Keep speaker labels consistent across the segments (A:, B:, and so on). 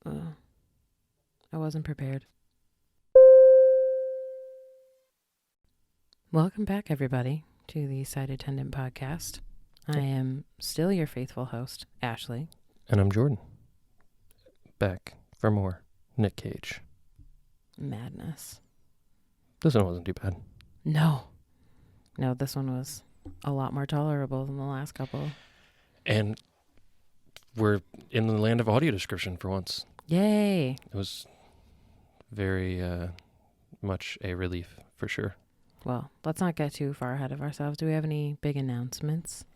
A: I wasn't prepared. Welcome back, everybody, to the Side Attendant Podcast. I am still your faithful host, Ashley.
B: And I'm Jordan. Back for more Nick Cage.
A: Madness.
B: This one wasn't too bad.
A: No, this one was a lot more tolerable than the last couple.
B: And we're in the land of audio description for once.
A: Yay.
B: It was very much a relief for sure.
A: Well, let's not get too far ahead of ourselves. Do we have any big announcements?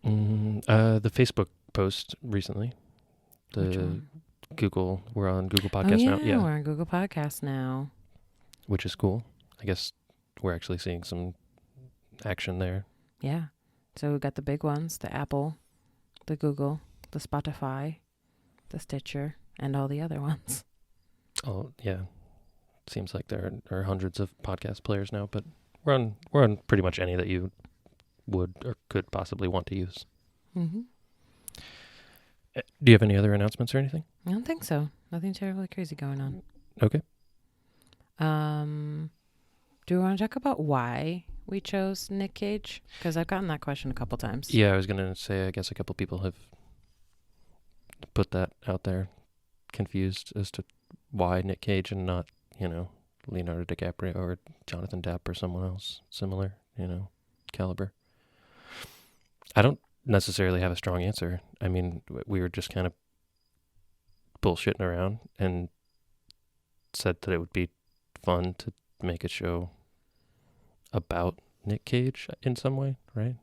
B: The Facebook post recently.
A: Which
B: The
A: one?
B: Google, we're on Google Podcasts now.
A: Yeah, we're on Google Podcasts now.
B: Which is cool. I guess we're actually seeing some action there.
A: Yeah. So we've got the big ones, the Apple, the Google, the Spotify, the Stitcher, and all the other ones.
B: Oh, yeah. Seems like there are hundreds of podcast players now, but we're on pretty much any that you would or could possibly want to use.
A: Mm-hmm.
B: Do you have any other announcements or anything?
A: I don't think so. Nothing terribly crazy going on.
B: Okay.
A: Do we want to talk about why we chose Nick Cage? Because I've gotten that question a couple times.
B: Yeah, I was going to say, I guess a couple people have put that out there, confused as to why Nick Cage and not, Leonardo DiCaprio or Jonathan Depp or someone else similar, caliber. I don't necessarily have a strong answer. I mean, we were just kind of bullshitting around and said that it would be fun to make a show about Nick Cage in some way, right?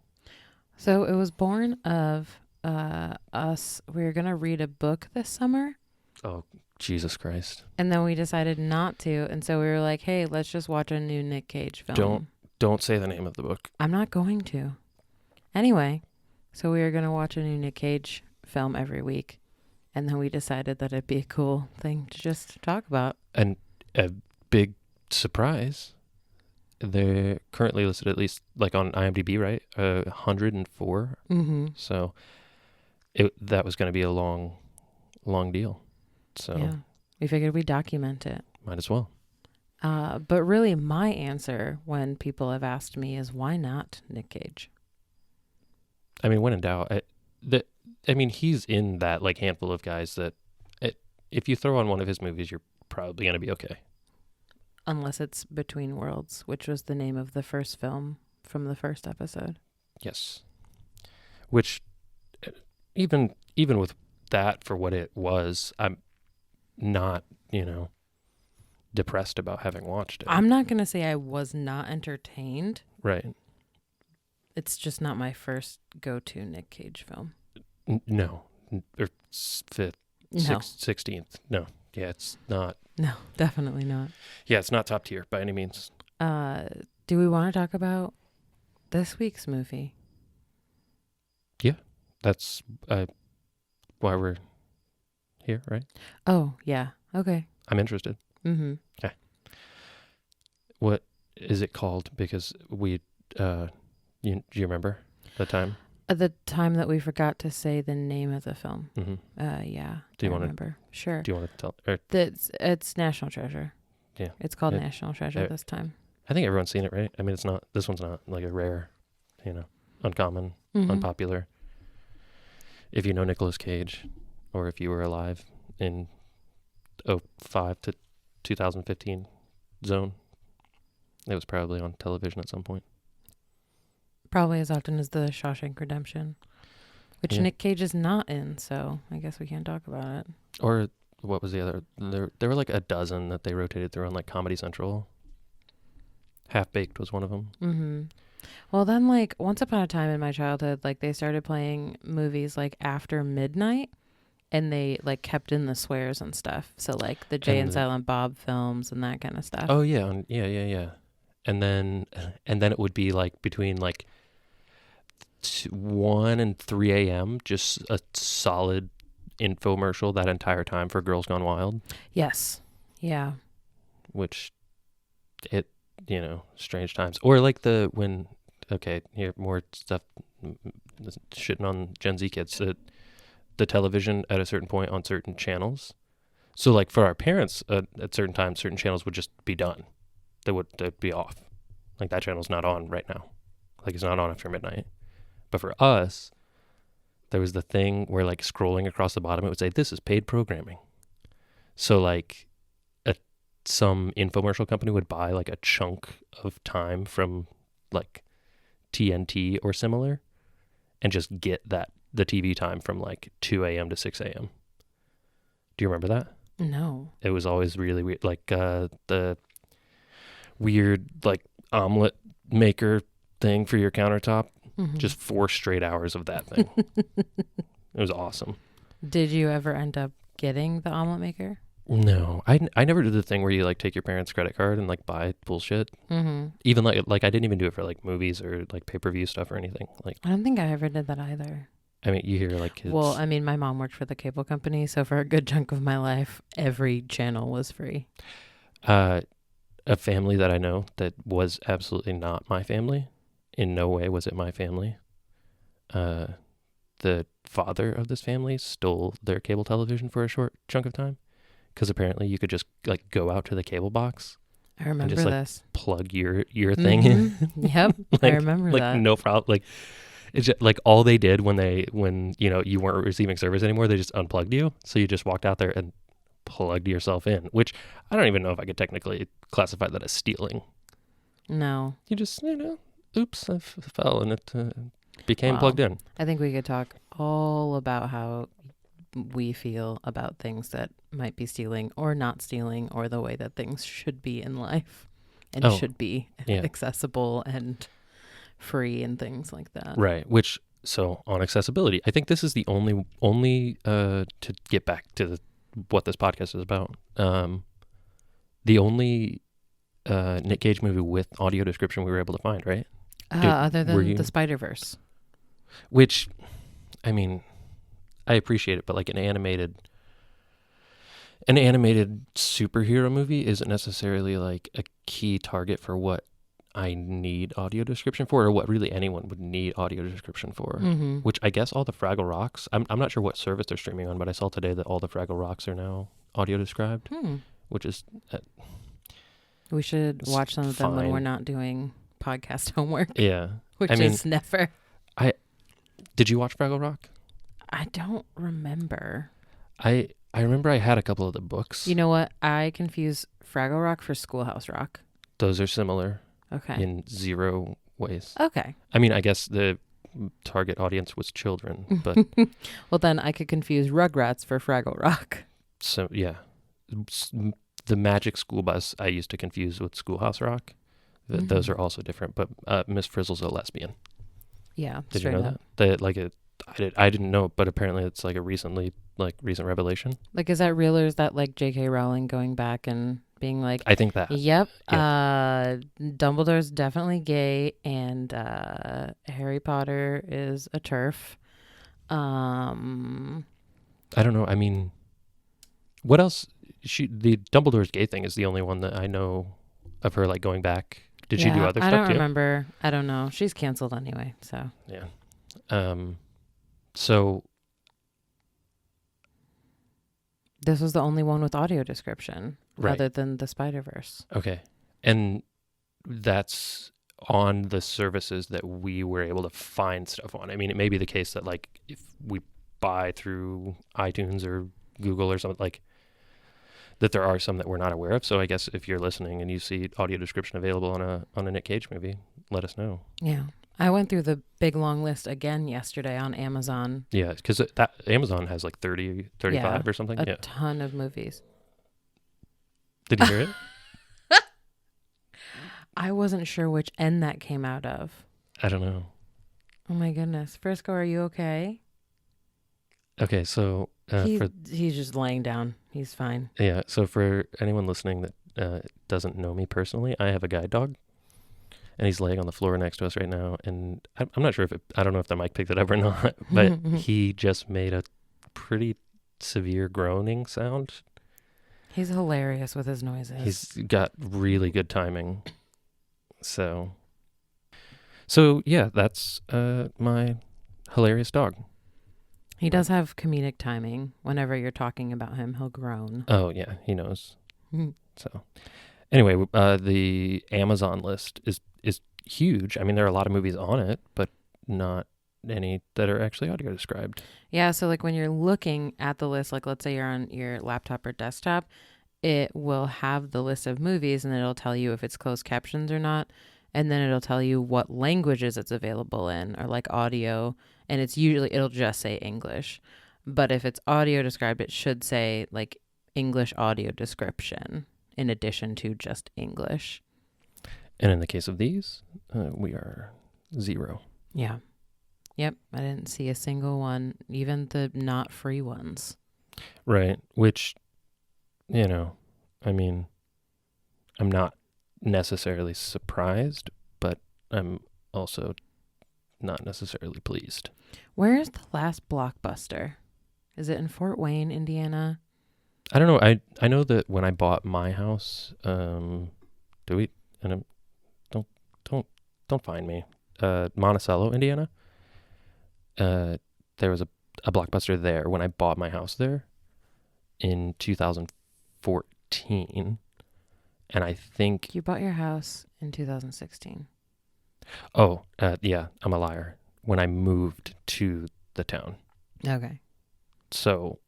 A: So it was born of us. We were going to read a book this summer.
B: Oh, Jesus Christ.
A: And then we decided not to. And so we were like, hey, let's just watch a new Nick Cage film.
B: Don't say the name of the book.
A: I'm not going to. Anyway, so we were going to watch a new Nick Cage film every week. And then we decided that it'd be a cool thing to just talk about.
B: And a big surprise, they're currently listed at least like on IMDb, right? 104.
A: Mm-hmm.
B: So that was going to be a long deal. So
A: yeah, we figured we'd document it.
B: Might as well.
A: But really my answer when people have asked me is why not Nick Cage?
B: I mean, when in doubt, he's in that like handful of guys that if you throw on one of his movies, you're probably going to be okay.
A: Unless it's Between Worlds, which was the name of the first film from the first episode.
B: Yes. Which even with that for what it was, I'm not, depressed about having watched it.
A: I'm not going to say I was not entertained.
B: Right.
A: It's just not my first go-to Nick Cage film.
B: No. Or fifth,
A: No.
B: 16th. No. Yeah, it's not.
A: No, definitely not.
B: Yeah, it's not top tier by any means.
A: Do we want to talk about this week's movie?
B: Yeah, that's why we're here, right?
A: Oh, yeah. Okay.
B: I'm interested.
A: Mm-hmm.
B: Okay. What is it called? Because we, do you remember the time?
A: The time that we forgot to say the name of the film.
B: Mm-hmm.
A: Yeah.
B: Do you
A: I
B: want to
A: remember? Sure.
B: Do you want to tell? Or,
A: It's National Treasure.
B: Yeah.
A: It's called National Treasure this time.
B: I think everyone's seen it, right? I mean, it's not. This one's not like a rare, uncommon,
A: Mm-hmm.
B: unpopular. If you know Nicolas Cage, or if you were alive in 2005 to 2015 zone, it was probably on television at some point.
A: Probably as often as the Shawshank Redemption, which
B: Yeah.
A: Nick Cage is not in, so I guess we can't talk about it.
B: Or what was the other? There were like a dozen that they rotated through on like Comedy Central. Half Baked was one of them.
A: Mm-hmm. Well, then, like, once upon a time in my childhood, like, they started playing movies, like, after midnight, and they, like, kept in the swears and stuff. So, like, the Jay and Silent Bob films and that kind of stuff.
B: Oh, yeah. Yeah. And then it would be, like, between, like, 1 and 3 a.m., just a solid infomercial that entire time for Girls Gone Wild.
A: Yes. Yeah.
B: Which, strange times. Or, like, here, more stuff, shitting on Gen Z kids. The television at a certain point on certain channels So like for our parents, at certain times, certain channels would just be done. They'd be off. Like that channel's not on right now. Like it's not on after midnight. But for us, there was the thing where like scrolling across the bottom, it would say, this is paid programming. So like some infomercial company would buy like a chunk of time from like TNT or similar and just get the TV time from like 2 a.m. to 6 a.m. Do you remember that?
A: No.
B: It was always really weird. Like the weird like omelet maker thing for your countertop.
A: Mm-hmm.
B: Just 4 straight hours of that thing. It was awesome.
A: Did you ever end up getting the omelet maker?
B: No, I never did the thing where you like take your parents' credit card and like buy bullshit.
A: Mm-hmm.
B: Even like I didn't even do it for like movies or like pay-per-view stuff or anything. Like
A: I don't think I ever did that either.
B: I mean, you hear like kids.
A: Well, I mean, my mom worked for the cable company, so for a good chunk of my life, every channel was free.
B: A family that I know that was absolutely not my family. In no way was it my family. The father of this family stole their cable television for a short chunk of time. Because apparently you could just like go out to the cable box.
A: I remember
B: just, like,
A: this.
B: Plug your thing in.
A: Yep, I remember
B: like,
A: that.
B: No problem. Like it's just, like all they did when you know you weren't receiving service anymore, they just unplugged you. So you just walked out there and plugged yourself in. Which I don't even know if I could technically classify that as stealing.
A: No.
B: You just oops, I fell and it became
A: Wow.
B: plugged in.
A: I think we could talk all about how we feel about things that might be stealing or not stealing, or the way that things should be in life and should be accessible and free and things like that.
B: Right. Which, so on accessibility, I think this is the only to get back to what this podcast is about. The only Nick Cage movie with audio description we were able to find, right?
A: Other than the Spider-Verse.
B: Which, I mean, I appreciate it, but like an animated superhero movie isn't necessarily like a key target for what I need audio description for, or what really anyone would need audio description for.
A: Mm-hmm.
B: Which I guess all the Fraggle Rocks, I'm not sure what service they're streaming on, but I saw today that all the Fraggle Rocks are now audio described, which is
A: we should watch some of them when
B: fine.
A: we're not doing podcast homework.
B: Yeah.
A: Which
B: I mean,
A: is never.
B: Did you watch Fraggle Rock?
A: I don't remember.
B: I remember I had a couple of the books.
A: You know what? I confuse Fraggle Rock for Schoolhouse Rock.
B: Those are similar.
A: Okay.
B: In 0 ways.
A: Okay.
B: I mean, I guess the target audience was children, but
A: well, then I could confuse Rugrats for Fraggle Rock.
B: so yeah, the Magic School Bus I used to confuse with Schoolhouse Rock. Those are also different, but Miss Frizzle's a lesbian.
A: Yeah.
B: Did you know that? I didn't know, but apparently it's like a recent revelation.
A: Like, is that real, or is that like J.K. Rowling going back and being like,
B: I think that.
A: Yep.
B: Yeah.
A: Dumbledore's definitely gay, and Harry Potter is a TERF.
B: I don't know. I mean, what else? The Dumbledore's gay thing is the only one that I know of her like going back. Did she do other stuff too?
A: I don't remember. I don't know. She's canceled anyway, so.
B: Yeah. So.
A: This was the only one with audio description,
B: right.
A: Other than the Spider-Verse.
B: Okay. And that's on the services that we were able to find stuff on. I mean, it may be the case that like if we buy through iTunes or Google or something, like that there are some that we're not aware of. So I guess if you're listening and you see audio description available on a Nick Cage movie, let us know.
A: Yeah. I went through the big long list again yesterday on Amazon.
B: Yeah, because that Amazon has like 35 or something.
A: A ton of movies.
B: Did you hear it?
A: I wasn't sure which end that came out of.
B: I don't know.
A: Oh my goodness. Frisco, are you okay?
B: Okay, so...
A: he's just laying down. He's fine.
B: Yeah, so for anyone listening that doesn't know me personally, I have a guide dog. And he's laying on the floor next to us right now. And I'm not sure I don't know if the mic picked it up or not, but he just made a pretty severe groaning sound.
A: He's hilarious with his noises.
B: He's got really good timing. So yeah, that's my hilarious dog.
A: He does have comedic timing. Whenever you're talking about him, he'll groan.
B: Oh yeah, he knows.
A: Mhm.
B: So anyway, the Amazon list is huge. I mean, there are a lot of movies on it, but not any that are actually audio described.
A: Yeah, so like when you're looking at the list, like let's say you're on your laptop or desktop, it will have the list of movies and it'll tell you if it's closed captions or not. And then it'll tell you what languages it's available in or like audio. And it'll just say English. But if it's audio described, it should say like English audio description in addition to just English.
B: And in the case of these, we are 0.
A: Yeah. Yep. I didn't see a single one, even the not free ones.
B: Right. Which, I mean, I'm not necessarily surprised, but I'm also not necessarily pleased.
A: Where is the last Blockbuster? Is it in Fort Wayne, Indiana?
B: I don't know. I know that when I bought my house, don't find me. Monticello, Indiana. There was a Blockbuster there when I bought my house there in 2014, and I think
A: You bought your house in 2016.
B: Yeah, I'm a liar. When I moved to the town,
A: Okay.
B: so,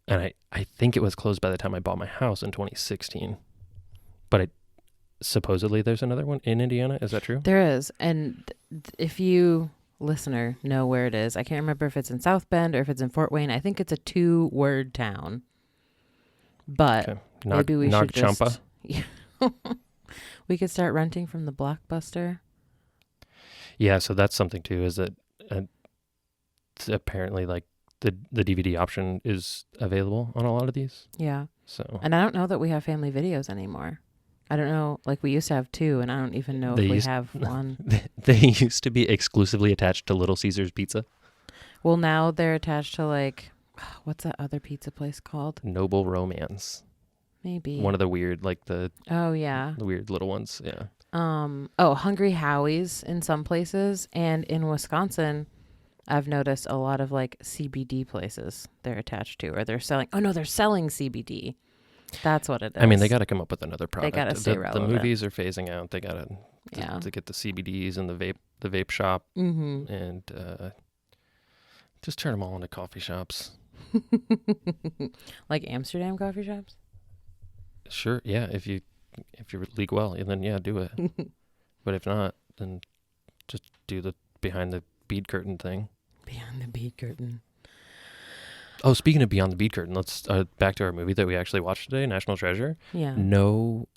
B: and I think it was closed by the time I bought my house in 2016, but supposedly there's another one in Indiana. Is that true?
A: There is. And if you, listener, know where it is, I can't remember if it's in South Bend or if it's in Fort Wayne. I think it's a 2-word town. But
B: Okay.
A: maybe we should
B: Nagchampa?
A: just... we could start renting from the Blockbuster.
B: Yeah, so that's something too, is that apparently like the DVD option is available on a lot of these.
A: Yeah.
B: So
A: And I don't know that we have family videos anymore. I don't know. Like we used to have 2, and I don't even know
B: They
A: if we
B: used-
A: have one.
B: they used to be exclusively attached to Little Caesars Pizza.
A: Well, now they're attached to like, what's that other pizza place called?
B: Noble Romance.
A: Maybe.
B: One of the weird, like the
A: Oh, yeah.
B: weird little ones. Yeah.
A: Hungry Howie's in some places, and in Wisconsin, I've noticed a lot of like CBD places they're attached to, or they're selling. Oh no, they're selling CBD. That's what it is.
B: I mean, they got to come up with another product.
A: gotta stay
B: the
A: relevant.
B: movies are phasing out. They got
A: Yeah.
B: to get the CBDs and the vape shop
A: Mm-hmm.
B: and just turn them all into coffee shops.
A: Like Amsterdam coffee shops.
B: Sure, yeah. If you're league well, then yeah, do it. But if not, then just do the behind the bead curtain thing.
A: Beyond the bead curtain.
B: Oh, speaking of Beyond the Bead Curtain, let's back to our movie that we actually watched today, National Treasure.
A: Yeah.
B: No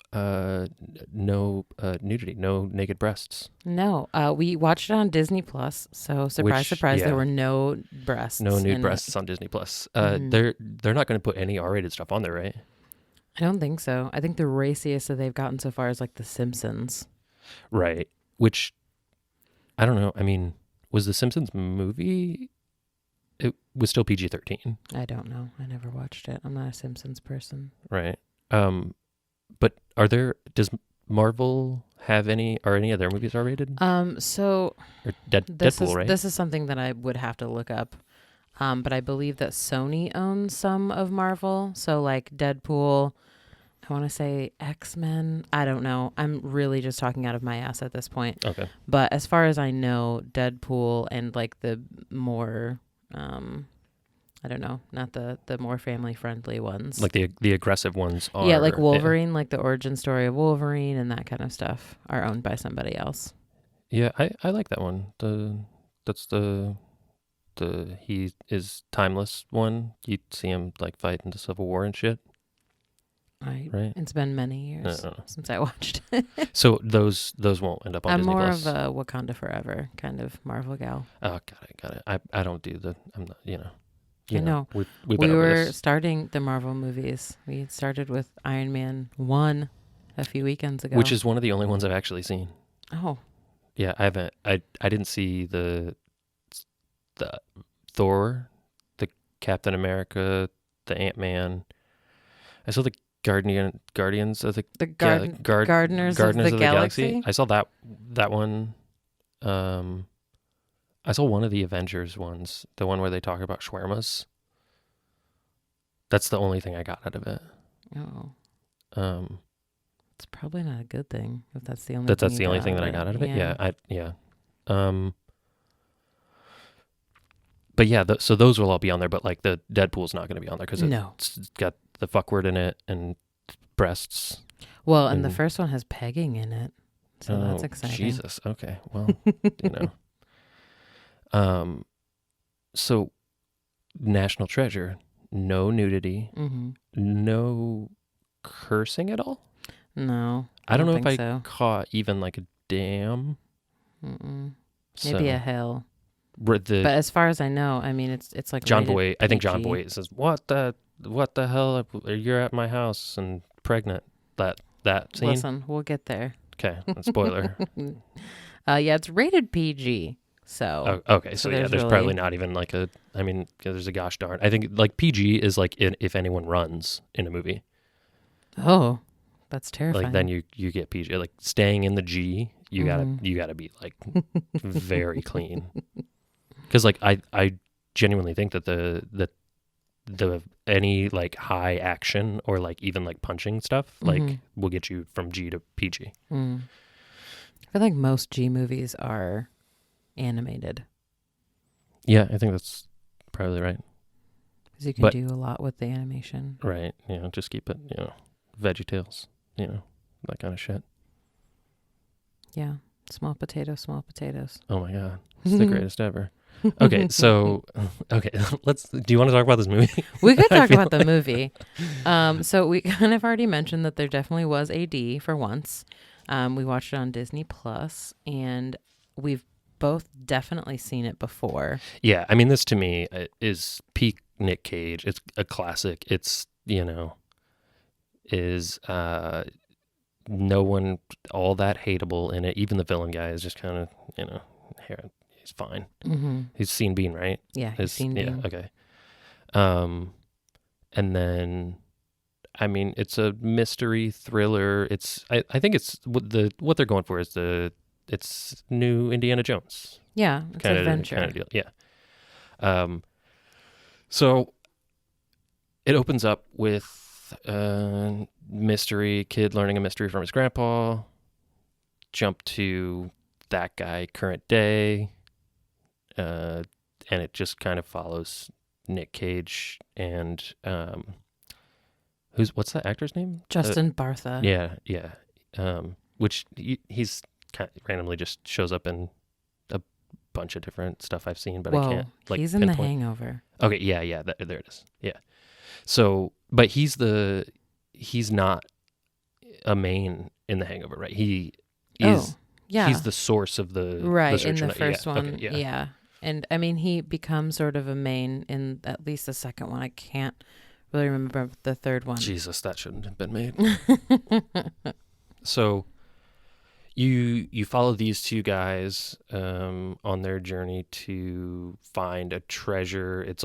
B: nudity, no naked breasts,
A: No. We watched it on Disney Plus. So surprise, surprise,
B: yeah.
A: there were no breasts.
B: no nude
A: in
B: breasts on Disney Plus.
A: Mhm.
B: They're not going to put any R-rated stuff on there, right?
A: it. I don't think so. I think the raciest that they've gotten so far is like The Simpsons.
B: Right. Which I don't know. I mean, was the Simpsons movie? It was still PG-13,
A: I don't know. I never watched it. I'm not a Simpsons person.
B: right? But does Marvel have any of their movies R-rated?
A: So
B: Or
A: this
B: Deadpool,
A: is
B: right?
A: this is something that I would have to look up. But I believe that Sony owns some of Marvel. So like Deadpool, I want to say X-Men. I don't know. I'm really just talking out of my ass at this point.
B: Okay.
A: But as far as I know, Deadpool and like the more, I don't know, not the more family friendly ones.
B: Like the aggressive ones are.
A: Yeah, like Wolverine, like the origin story of Wolverine and that kind of stuff are owned by somebody else.
B: Yeah, I like that one. That's the he is timeless one. You see him like fight in the Civil War and shit, right?
A: It's been many years since I watched it.
B: So those won't end up on
A: I'm
B: Disney
A: more
B: Plus.
A: of a Wakanda Forever kind of Marvel gal.
B: Oh, got it. I don't do I'm not,
A: I know.
B: We've
A: We
B: been over
A: were
B: this.
A: starting the Marvel movies. We started with Iron Man 1 a few weekends ago.
B: Which is one of the only ones I've actually seen.
A: Oh,
B: Yeah, I haven't. I didn't see the Thor, the Captain America, the Ant-Man. I saw the Guardians of the
A: the
B: Gardeners
A: Gardeners of the Galaxy.
B: I saw that one. I saw one of the Avengers ones, the one where they talk about shawarmas. That's the only thing I got out of it.
A: Oh,
B: Um,
A: it's probably not a good thing if that's the only.
B: that's the only thing that I got out of it. Yeah. But yeah, so those will all be on there. But like the Deadpool's not going to be on there because
A: No.
B: it's got the fuck word in it and breasts.
A: Well, and the
B: And-
A: first one has pegging in it, so that's exciting.
B: Jesus. Okay. Well, you know. So National Treasure, no nudity,
A: Mm-hmm.
B: no cursing at all.
A: No,
B: I don't know if
A: think
B: I
A: so.
B: caught even like a damn.
A: Mm-mm. Maybe a hell. But as far as I know, I mean, it's like
B: John
A: rated
B: Boy. I think John
A: PG.
B: Boy says, "What the hell? You're at my house and pregnant." That scene.
A: Listen, we'll get there.
B: Okay, spoiler.
A: Yeah, it's rated PG. So
B: Okay, so yeah, there's
A: really-
B: probably not even like a. I mean, there's a gosh darn. I think like PG is like if anyone runs in a movie,
A: oh, that's terrifying.
B: like then you get PG. Like staying in the G, you gotta be like very clean. Because like I genuinely think that the any like high action or like even like punching stuff like will get you from G to PG.
A: I feel like most G movies are animated
B: Yeah, I think that's probably right.
A: because you can
B: But-
A: do a lot with the animation.
B: Right. You know, just keep it, VeggieTales, that kind of shit.
A: Yeah, small potatoes.
B: Oh my God. It's the greatest ever. Okay. So, do you want to talk about this movie?
A: We could
B: I
A: talk
B: feel
A: about the movie. So we kind of already mentioned that there definitely was AD for once. We watched it on Disney Plus, and we've both definitely seen it before.
B: Yeah. I mean, this to me is peak Nick Cage. It's a classic. It's, is no one all that hateable in it. Even the villain guy is just kind of, here. He's fine.
A: Mm-hmm.
B: He's Sean Bean, right?
A: Yeah, he's seen
B: Yeah,
A: Bean.
B: okay. And then, I mean, it's a mystery thriller. I think it's what they're going for is it's new Indiana Jones
A: Yeah, it's
B: kind
A: adventure.
B: of deal. Yeah. So it opens up with a mystery kid learning a mystery from his grandpa. Jump to that guy current day. And it just kind of follows Nick Cage and what's that actor's name?
A: Justin Bartha.
B: Yeah. Which he's kind of randomly just shows up in a bunch of different stuff I've seen, but I can't like
A: he's in
B: pinpoint.
A: The Hangover.
B: Okay, yeah, there it is. Yeah. So, but he's not a main in The Hangover, right? He is.
A: Yeah,
B: He's the source of the
A: right
B: search
A: in the
B: and
A: first one.
B: Okay, yeah.
A: Yeah, and I mean he becomes sort of a main in at least the second one. I can't really remember the third one.
B: Jesus, that shouldn't have been made. So you follow these two guys on their journey to find a treasure. It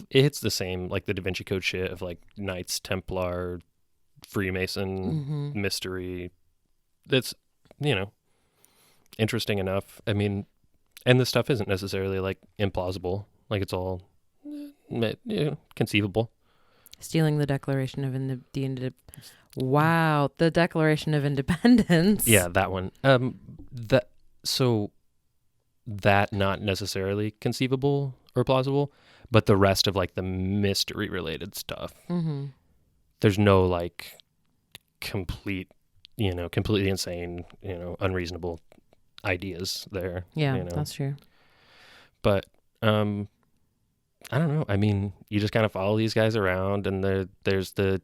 B: hits the same like the Da Vinci Code shit of like Knights Templar, Freemason mystery. That's interesting enough. I mean, and the stuff isn't necessarily like implausible. Like it's all conceivable.
A: Stealing the Declaration of the Declaration of Independence.
B: Yeah, that one. That not necessarily conceivable or plausible, but the rest of like the mystery related stuff.
A: Mm-hmm.
B: There's no like completely insane, unreasonable ideas there.
A: Yeah, that's true.
B: But I don't know. I mean, you just kind of follow these guys around, and there's the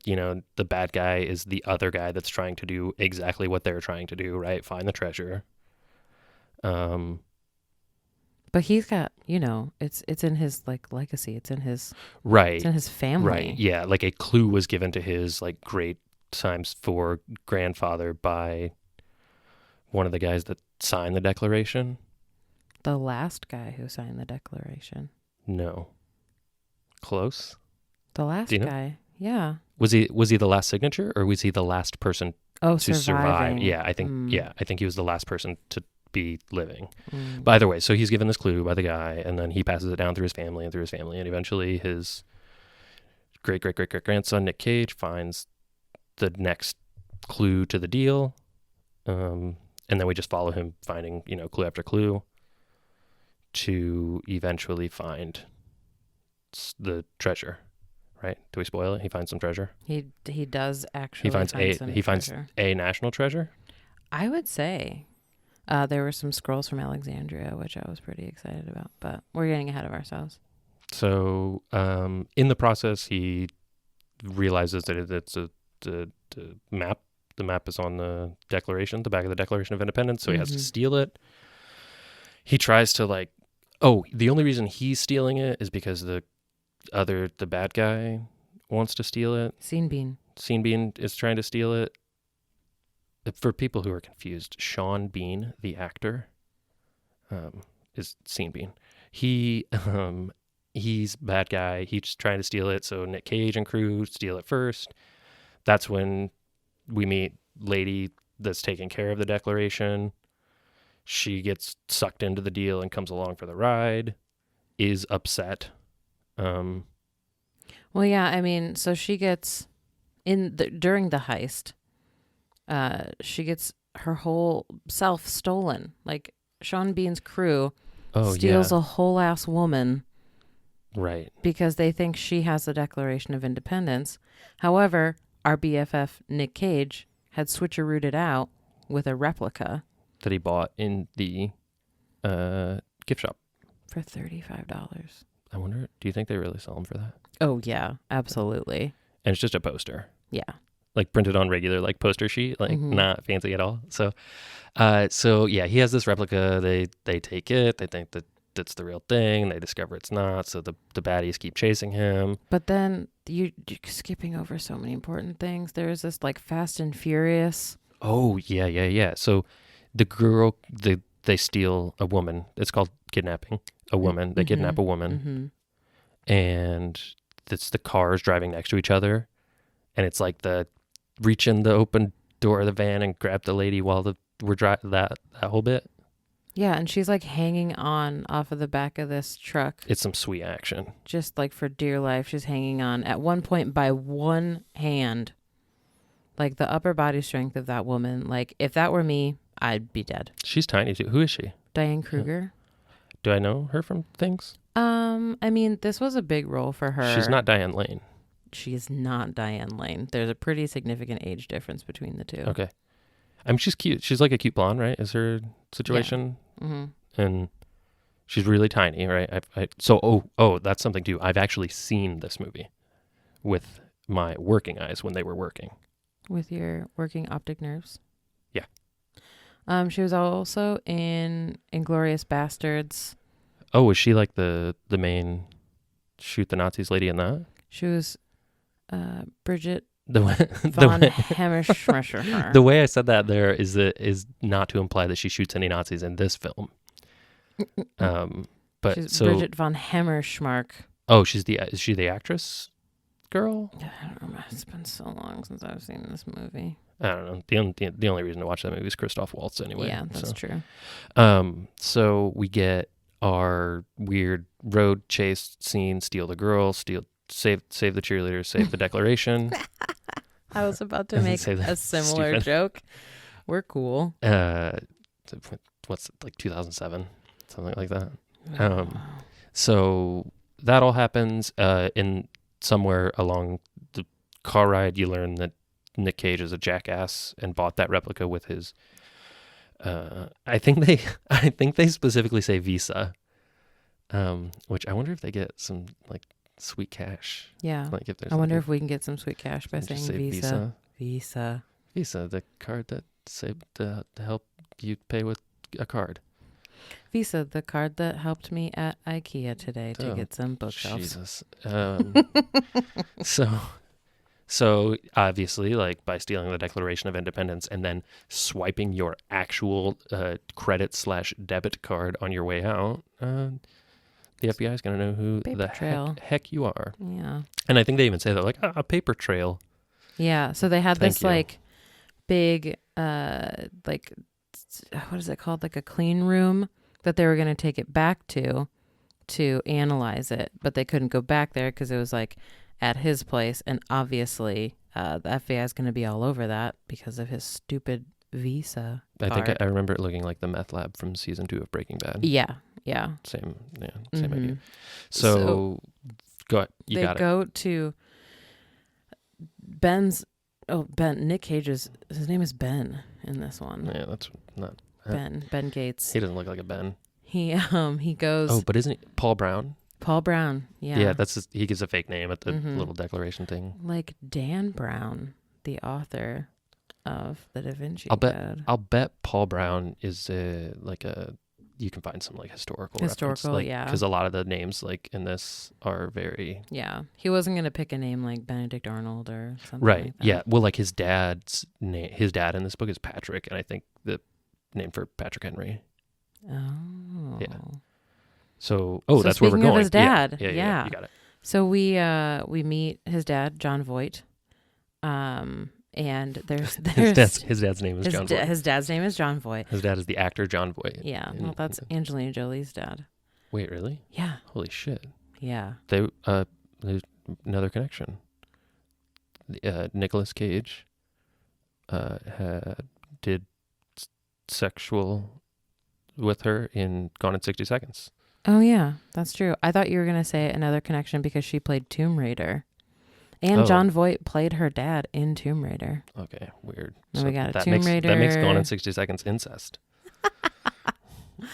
B: the bad guy is the other guy that's trying to do exactly what they're trying to do, right? Find the treasure.
A: But he's got, it's in his like legacy. It's in his
B: right.
A: It's in his family.
B: Right. Yeah. Like a clue was given to his like great times for grandfather by one of the guys that signed the Declaration.
A: The last guy who signed the Declaration.
B: No. Close.
A: The last
B: Do you know?
A: guy. Yeah.
B: Was he the last signature or was he the last person
A: Oh,
B: to survive?
A: surviving.
B: Yeah, I think he was the last person to be living.
A: Mm.
B: But either way, so he's given this clue by the guy, and then he passes it down through his family, and eventually his great-great-great-great-grandson, Nick Cage, finds the next clue to the deal. And then we just follow him finding, clue after clue to eventually find the treasure, right? Do we spoil it? He finds some treasure.
A: He does actually.
B: Finds
A: treasure.
B: a national treasure.
A: I would say there were some scrolls from Alexandria, which I was pretty excited about, but we're getting ahead of ourselves.
B: So in the process, he realizes that it's the map. The map is on the back of the Declaration of Independence, so he has to steal it. He tries to the only reason he's stealing it is because the bad guy wants to steal it.
A: Scene Bean
B: is trying to steal it. For people who are confused, Sean Bean, the actor, is Scene Bean. He's bad guy. He's trying to steal it, so Nick Cage and crew steal it first. That's when we meet lady that's taking care of the Declaration. She gets sucked into the deal and comes along for the ride, is upset.
A: Well, yeah, I mean, so she gets during the heist, she gets her whole self stolen. Like Sean Bean's crew steals a whole ass woman.
B: Right.
A: Because they think she has the Declaration of Independence. However, our BFF Nick Cage had switcherooed it out with a replica
B: that he bought in the gift shop
A: for $35.
B: I wonder, do you think they really sell them for that?
A: Oh yeah, absolutely.
B: And it's just a poster.
A: Yeah.
B: Like printed on regular poster sheet, not fancy at all. So yeah, he has this replica. They take it. They think that it's the real thing. They discover it's not. So the baddies keep chasing him.
A: But then you're skipping over so many important things. There is this Fast and Furious.
B: Oh yeah. So the girl, they steal a woman. It's called kidnapping. A woman. They kidnap a woman, and it's the cars driving next to each other, and it's the reach in the open door of the van and grab the lady while we're driving that whole bit.
A: Yeah, and she's hanging on off of the back of this truck.
B: It's some sweet action.
A: Just for dear life, she's hanging on at one point by one hand. The upper body strength of that woman. If that were me, I'd be dead.
B: She's tiny too. Who is she?
A: Diane Kruger.
B: Do I know her from things?
A: I mean, this was a big role for her.
B: She's not Diane Lane.
A: She is not Diane Lane. There's a pretty significant age difference between the two.
B: Okay. I mean, she's cute. She's a cute blonde, right? Is her situation?
A: Yeah. Mm-hmm.
B: And she's really tiny, right? That's something too. I've actually seen this movie with my working eyes when they were working.
A: With your working optic nerves?
B: Yeah.
A: She was also in Inglourious Bastards.
B: Oh, was she the main shoot the Nazis lady in that?
A: She was Bridget
B: von
A: Hammerschmidt.
B: The way I said that there is not to imply that she shoots any Nazis in this film. But
A: she's Bridget von Hammerschmark.
B: Oh, is she the actress girl?
A: I don't remember. It's been so long since I've seen this movie.
B: I don't know. The only reason to watch that movie is Christoph Waltz anyway.
A: Yeah, that's true.
B: So we get our weird road chase scene, steal the girl, save the cheerleaders, save the Declaration.
A: I was about to make a similar joke. We're cool.
B: What's 2007? Something like that. So that all happens in somewhere along the car ride. You learn that Nick Cage is a jackass and bought that replica with his I think they specifically say Visa, which I wonder if they get some sweet cash.
A: Yeah.
B: If there's
A: I wonder if we can get some sweet cash by saying Visa.
B: Visa, the card that saved to help you pay with a card.
A: Visa, the card that helped me at IKEA today to get some bookshelves.
B: Jesus. So obviously, by stealing the Declaration of Independence and then swiping your actual credit/debit card on your way out, the FBI is going to know who
A: paper
B: the
A: trail.
B: heck you are.
A: Yeah.
B: And I think they even say that, a paper trail.
A: Yeah. So they had this big, what is it called? Like a clean room that they were going to take it back to analyze it, but they couldn't go back there because it was like at his place. And obviously the FBI is going to be all over that because of his stupid visa
B: I think
A: card.
B: I remember it looking like the meth lab from season 2 of Breaking Bad.
A: Yeah.
B: Same
A: Mhm.
B: idea. So go ahead.
A: They
B: Got it.
A: go to Nick Cage's, his name is Ben in this one.
B: Yeah, that's not.
A: Ben Gates.
B: He doesn't look like a Ben.
A: He goes.
B: Oh, but isn't it Paul Brown?
A: Paul Brown. Yeah.
B: Yeah, he gives a fake name at the
A: Mhm.
B: little declaration thing.
A: Like Dan Brown, the author of the Da Vinci
B: I'll
A: Code.
B: bet Paul Brown is you can find some like historical reference, like,
A: yeah.
B: because a lot of the names like in this are very
A: Yeah, he wasn't gonna pick a name like Benedict Arnold or something.
B: right.
A: Like that.
B: Yeah, well, like his dad's name, his dad in this book is Patrick, and I think the name for Patrick Henry.
A: Oh.
B: Yeah. So,
A: So
B: that's where we're
A: speaking of
B: going.
A: his dad,
B: Yeah,
A: yeah.
B: you got it.
A: So we meet his dad, John Voight. And there's
B: His dad's name is John Voight.
A: His dad's name is John Voight.
B: His dad is the actor John Voight.
A: Yeah. Well, that's Angelina Jolie's dad.
B: Wait, really?
A: Yeah.
B: Holy shit!
A: Yeah.
B: There's another connection. Nicolas Cage did sexual with her in Gone in 60 Seconds.
A: Oh yeah, that's true. I thought you were gonna say another connection because she played Tomb Raider, and John Voight played her dad in Tomb Raider.
B: Okay, weird.
A: And we got a
B: that
A: Tomb Raider.
B: That makes Gone in 60 Seconds incest.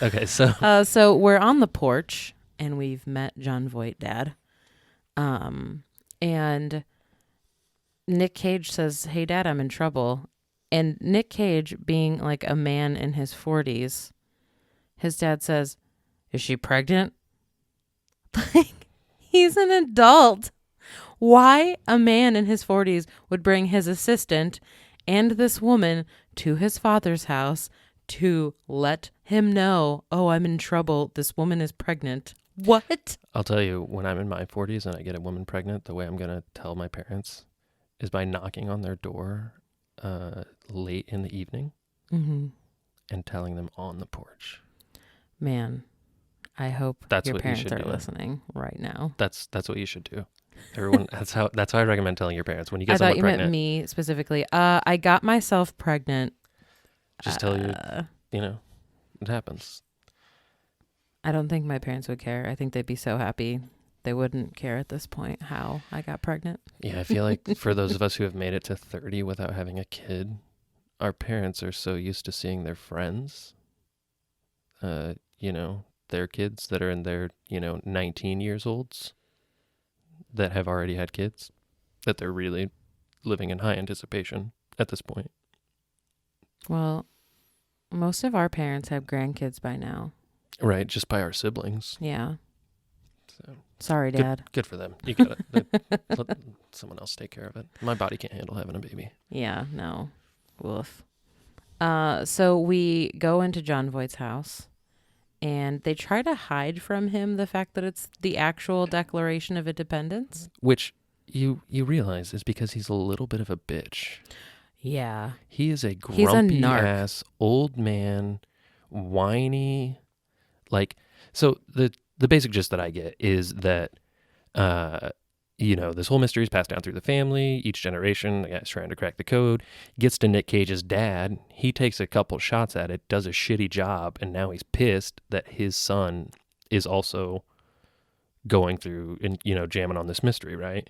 B: Okay, so
A: So we're on the porch and we've met John Voight dad. And Nick Cage says, "Hey dad, I'm in trouble." And Nick Cage, being like a man in his 40s, his dad says, "Is she pregnant?" Like, he's an adult. Why a man in his 40s would bring his assistant and this woman to his father's house to let him know, "Oh, I'm in trouble. This woman is pregnant." What?
B: I'll tell you, when I'm in my 40s and I get a woman pregnant, the way I'm going to tell my parents is by knocking on their door late in the evening
A: Mm-hmm.
B: and telling them on the porch.
A: Man, I hope
B: That's
A: your
B: what you
A: parents
B: should
A: are
B: do.
A: listening right now.
B: That's what you should do. Everyone, that's how I recommend telling your parents when you get
A: I thought
B: someone
A: you
B: pregnant.
A: meant me specifically. I got myself pregnant.
B: Just tell you, it happens.
A: I don't think my parents would care. I think they'd be so happy. They wouldn't care at this point how I got pregnant.
B: Yeah, I feel like for those of us who have made it to 30 without having a kid, our parents are so used to seeing their friends, their kids that are in their, 19 years olds that have already had kids, that they're really living in high anticipation at this point.
A: Well, most of our parents have grandkids by now.
B: Right, just by our siblings.
A: Yeah.
B: So
A: Sorry, Dad.
B: good for them. You got it. Let someone else take care of it. My body can't handle having a baby.
A: Yeah, no. Woof. So we go into John Voight's house, and they try to hide from him the fact that it's the actual Declaration of Independence.
B: Which you realize is because he's a little bit of a bitch.
A: Yeah.
B: He is a
A: He's a
B: grumpy
A: narc.
B: ass old man, whiny. So the basic gist that I get is that, this whole mystery is passed down through the family. Each generation, the guy's trying to crack the code. Gets to Nick Cage's dad. He takes a couple shots at it, does a shitty job, and now he's pissed that his son is also going through and, jamming on this mystery, right?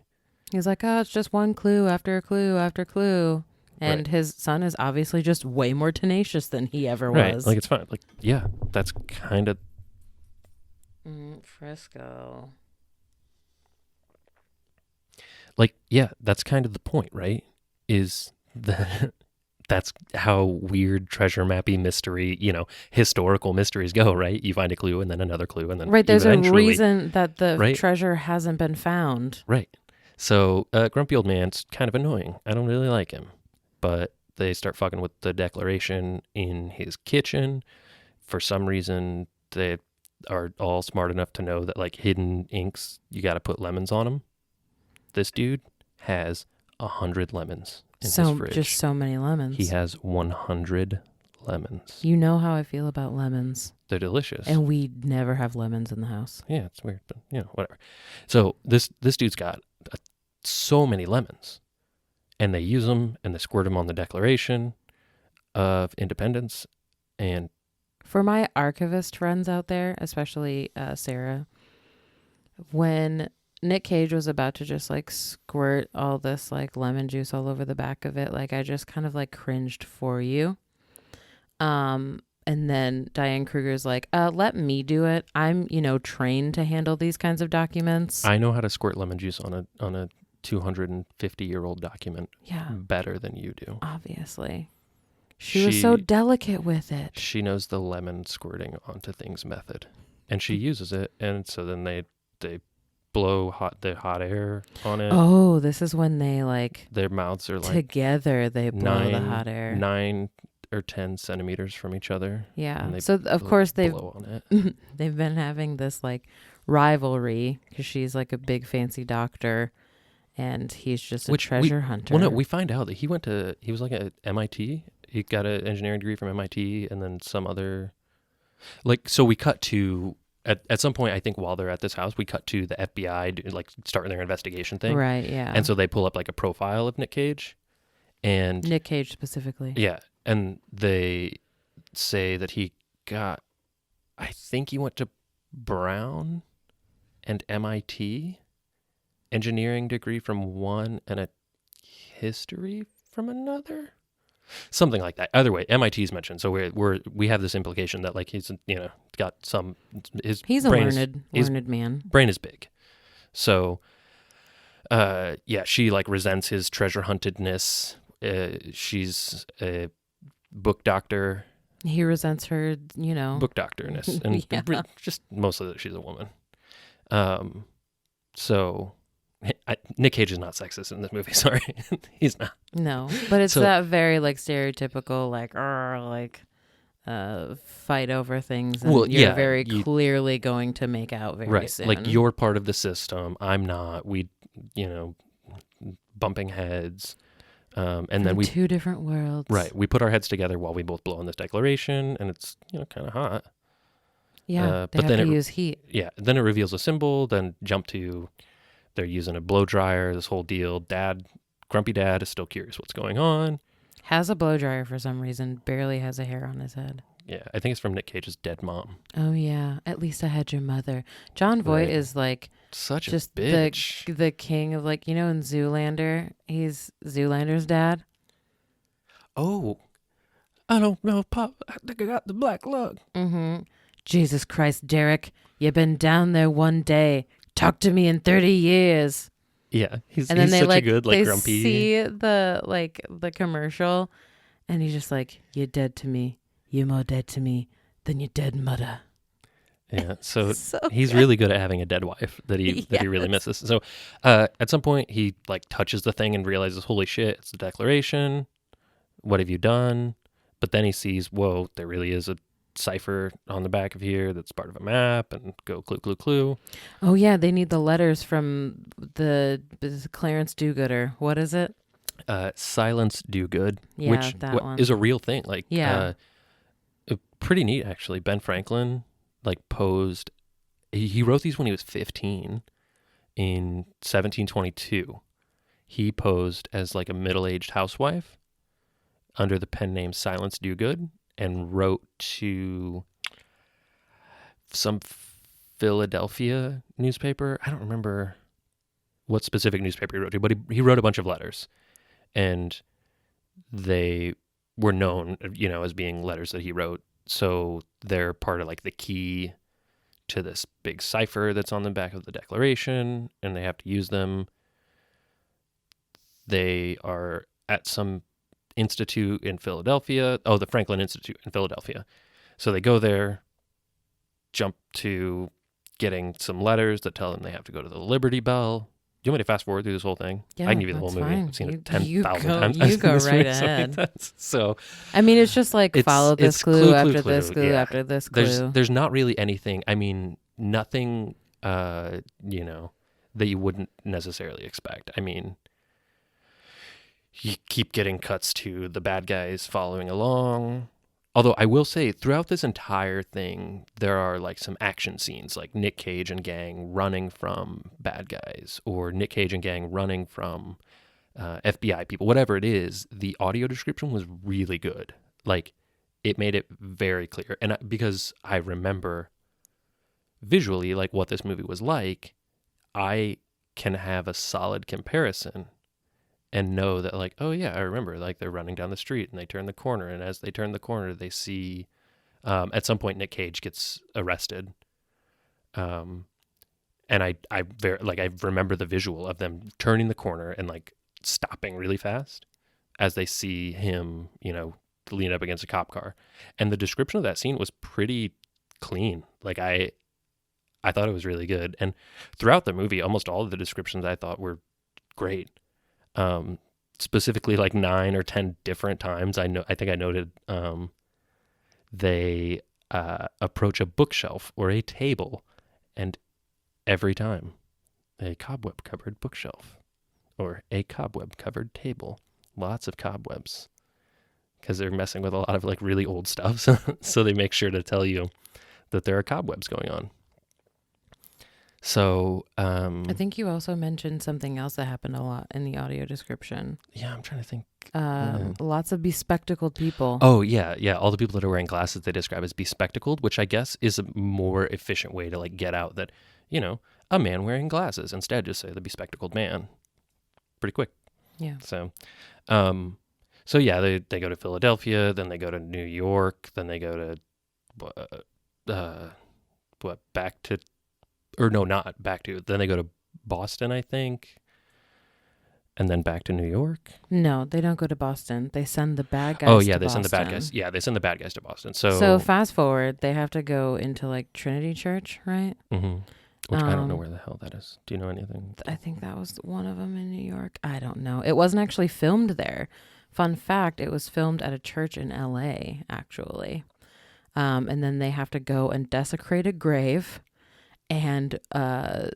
A: He's like, "Oh, it's just one clue after clue after clue." And
B: Right.
A: his son is obviously just way more tenacious than he ever
B: Right.
A: was.
B: Like, it's fine. Like, yeah, that's kind of...
A: Frisco.
B: That's kind of the point, right? Is that that's how weird treasure mappy mystery, historical mysteries go, right? You find a clue and then another clue and then
A: Right, there's a
B: eventually-
A: reason that the
B: Right.
A: treasure hasn't been found.
B: Right. So grumpy old man's kind of annoying. I don't really like him. But they start fucking with the Declaration in his kitchen. For some reason, they are all smart enough to know that, like, hidden inks, you got to put lemons on them. This dude has 100 lemons in his fridge.
A: Just so many lemons.
B: He has 100 lemons.
A: You know how I feel about lemons.
B: They're delicious.
A: And we never have lemons in the house.
B: Yeah, it's weird, but whatever. So this dude's got so many lemons, and they use them and they squirt them on the Declaration of Independence. And
A: for my archivist friends out there, especially Sarah, when Nick Cage was about to just like squirt all this like lemon juice all over the back of it, like I just kind of like cringed for you. And then Diane Kruger's like, let me do it. I'm, trained to handle these kinds of documents.
B: I know how to squirt lemon juice on a 250-year-old document better than you do.
A: Obviously. She was so delicate with it.
B: She knows the lemon squirting onto things method. And she uses it, and so then they blow the hot air on it.
A: Oh, this is when they like
B: their mouths are like
A: together they blow the hot air.
B: 9 or 10 centimeters from each other.
A: Yeah. So of course they've
B: blow on it.
A: they've been having this like rivalry because she's like a big fancy doctor and he's just a treasure hunter.
B: Well, no, we find out that he was like at MIT. He got an engineering degree from MIT and then some other, like, so we cut to, at some point, I think while they're at this house, we cut to the FBI, like, starting their investigation thing.
A: Right, yeah.
B: And so they pull up, like, a profile of Nick Cage. And
A: Nick Cage specifically.
B: Yeah. And they say that I think he went to Brown and MIT, engineering degree from one and a history from another. Something like that. Either way, MIT's mentioned, so we have this implication that like he's got some
A: he's a learned man.
B: Brain is big, so she like resents his treasure huntedness. She's a book doctor.
A: He resents her,
B: book doctorness, and just mostly that she's a woman. So. Nick Cage is not sexist in this movie. Sorry, he's not.
A: No, but it's that very like stereotypical fight over things. And you're very clearly going to make out very soon.
B: Like you're part of the system. I'm not. We, bumping heads, and then we
A: two different worlds.
B: Right. We put our heads together while we both blow on this declaration, and it's kind of hot.
A: Yeah, they
B: but
A: have
B: then
A: to use heat.
B: Yeah. Then it reveals a symbol. Then jump to. They're using a blow dryer, this whole deal. Grumpy dad is still curious what's going on.
A: Has a blow dryer for some reason, barely has a hair on his head.
B: Yeah, I think it's from Nick Cage's dead mom.
A: Oh, yeah. At least I had your mother. Jon Voight is like
B: such
A: just
B: a bitch.
A: The king of like, in Zoolander, he's Zoolander's dad.
B: Oh, I don't know, Pop. I think I got the black lung.
A: Mm-hmm. Jesus Christ, Derek, you've been down there one day. Talk to me in 30 years.
B: Yeah, he's such a good like grumpy.
A: They see the commercial, and he's just like, "You're dead to me. You're more dead to me than your dead mother."
B: Yeah, so he's really good at having a dead wife that he really misses. So at some point he like touches the thing and realizes, holy shit, it's the Declaration. What have you done? But then he sees, whoa, there really is a cipher on the back of here that's part of a map, and go clue, clue, clue.
A: Oh yeah, they need the letters from the Clarence Do-Gooder. What is it?
B: Silence Do-Good,
A: yeah,
B: which
A: one
B: is a real thing. Like,
A: yeah,
B: pretty neat actually. Ben Franklin like posed. He wrote these when he was 15 in 1722. He posed as like a middle-aged housewife under the pen name Silence Do-Good, and wrote to some Philadelphia newspaper. I don't remember what specific newspaper he wrote to, but he wrote a bunch of letters, and they were known, as being letters that he wrote. So they're part of like the key to this big cipher that's on the back of the Declaration, and they have to use them. They are at some institute in Philadelphia. Oh, the Franklin Institute in Philadelphia. So they go there, jump to getting some letters that tell them they have to go to the Liberty Bell. Do you want me to fast forward through this whole thing?
A: Yeah,
B: I can give you the whole movie.
A: Fine.
B: I've seen it 10,000 times.
A: You go right ahead.
B: So,
A: I mean, it's just like follow this clue after
B: clue,
A: this clue after this clue.
B: There's not really anything. I mean, nothing. That you wouldn't necessarily expect. I mean, you keep getting cuts to the bad guys following along, although I will say throughout this entire thing, there are like some action scenes, like Nick Cage and gang running from bad guys, or Nick Cage and gang running from FBI people, whatever it is. The audio description was really good. Like, it made it very clear. And because I remember visually like what this movie was like, I can have a solid comparison and know that like, oh yeah, I remember like they're running down the street and they turn the corner, and as they turn the corner they see at some point Nick Cage gets arrested, and I remember the visual of them turning the corner and like stopping really fast as they see him, lean up against a cop car. And the description of that scene was pretty clean. Like, I thought it was really good. And throughout the movie, almost all of the descriptions I thought were great. Specifically like 9 or 10 different times I think I noted they approach a bookshelf or a table, and every time a cobweb covered bookshelf or a cobweb covered table. Lots of cobwebs, because they're messing with a lot of like really old stuff. So they make sure to tell you that there are cobwebs going on. So
A: I think you also mentioned something else that happened a lot in the audio description.
B: yeah, I'm trying to think.
A: Lots of bespectacled people.
B: Oh yeah. All the people that are wearing glasses they describe as bespectacled, which I guess is a more efficient way to like get out that, a man wearing glasses. Instead, just say the bespectacled man. Pretty quick.
A: Yeah.
B: So yeah, they go to Philadelphia, then they go to New York, then they go to then they go to Boston, I think, and then back to New York.
A: No, they don't go to Boston. They send the bad guys.
B: Send the bad guys. Yeah, they send the bad guys to Boston.
A: So fast forward, they have to go into like Trinity Church, right?
B: Mm-hmm. Which I don't know where the hell that is. Do you know anything?
A: I think that was one of them in New York. I don't know. It wasn't actually filmed there. Fun fact, it was filmed at a church in LA, actually. And then they have to go and desecrate a grave. And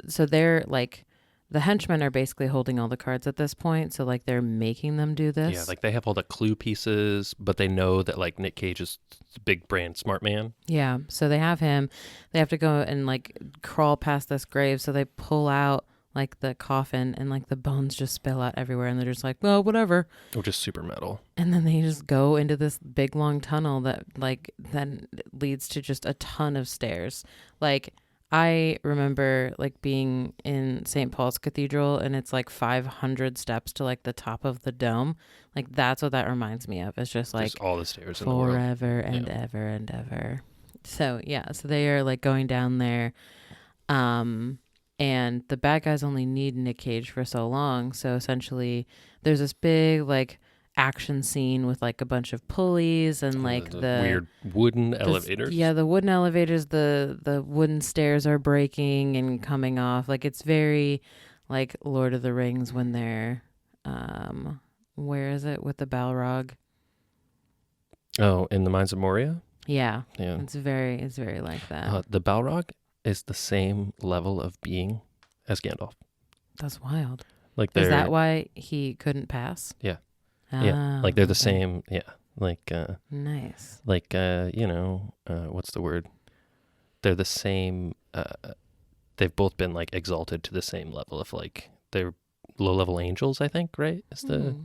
A: so they're like, the henchmen are basically holding all the cards at this point. So like they're making them do this.
B: Yeah, like they have all the clue pieces, but they know that like Nick Cage is the big brand smart man.
A: Yeah. So they have him. They have to go and like crawl past this grave. So they pull out like the coffin and like the bones just spill out everywhere. And they're just like, well, whatever.
B: Which is super metal.
A: And then they just go into this big long tunnel that like then leads to just a ton of stairs. Like, I remember like being in St. Paul's Cathedral and it's like 500 steps to like the top of the dome. Like that's what that reminds me of. It's just like
B: all the stairs in the world.
A: Forever and ever and ever. So yeah, so they are like going down there. And the bad guys only need Nick Cage for so long. So essentially there's this big like action scene with like a bunch of pulleys and like the
B: weird wooden elevators.
A: Yeah, the wooden elevators, the wooden stairs are breaking and coming off. Like it's very like Lord of the Rings when they're where is it with the Balrog?
B: Oh, in the Mines of Moria?
A: Yeah.
B: Yeah.
A: It's very like that.
B: The Balrog is the same level of being as Gandalf.
A: That's wild.
B: Like
A: is that why he couldn't pass?
B: Yeah. Yeah, like they're the same. Yeah, like
A: nice.
B: Like what's the word? They're the same. They've both been like exalted to the same level of like they're low-level angels. I think, right? Is the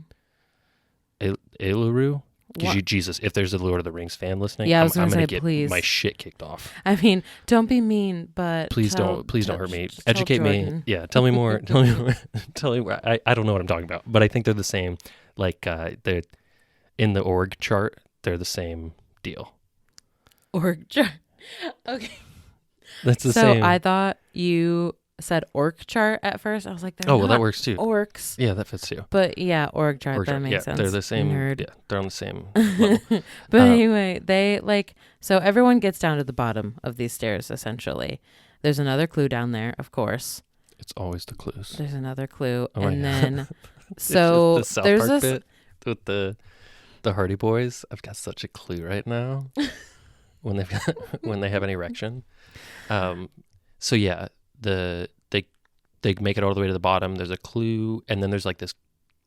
B: Eluru? Jesus, if there's a Lord of the Rings fan listening,
A: yeah, I was
B: I'm
A: gonna
B: get
A: please.
B: My shit kicked off.
A: I mean, don't be mean, but
B: please don't hurt me. Educate
A: Jordan.
B: me. Yeah, tell me more. Tell me more. I don't know what I'm talking about, but I think they're the same. Like they're in the org chart, they're the same deal.
A: Org chart. Okay.
B: That's the same.
A: So I thought you said orc chart at first. I was like,
B: well, that works too.
A: Orcs.
B: Yeah, that fits too.
A: But yeah, org chart. That makes sense.
B: They're the same.
A: Nerd.
B: Yeah, they're on the same level.
A: But anyway, they like, so everyone gets down to the bottom of these stairs, essentially. There's another clue down there, of course.
B: It's always the clues.
A: There's another clue.
B: Oh
A: and then, so
B: the South
A: there's
B: Park
A: this.
B: bit with the Hardy Boys. I've got such a clue right now when they have an erection. So yeah, they make it all the way to the bottom. There's a clue, and then there's like this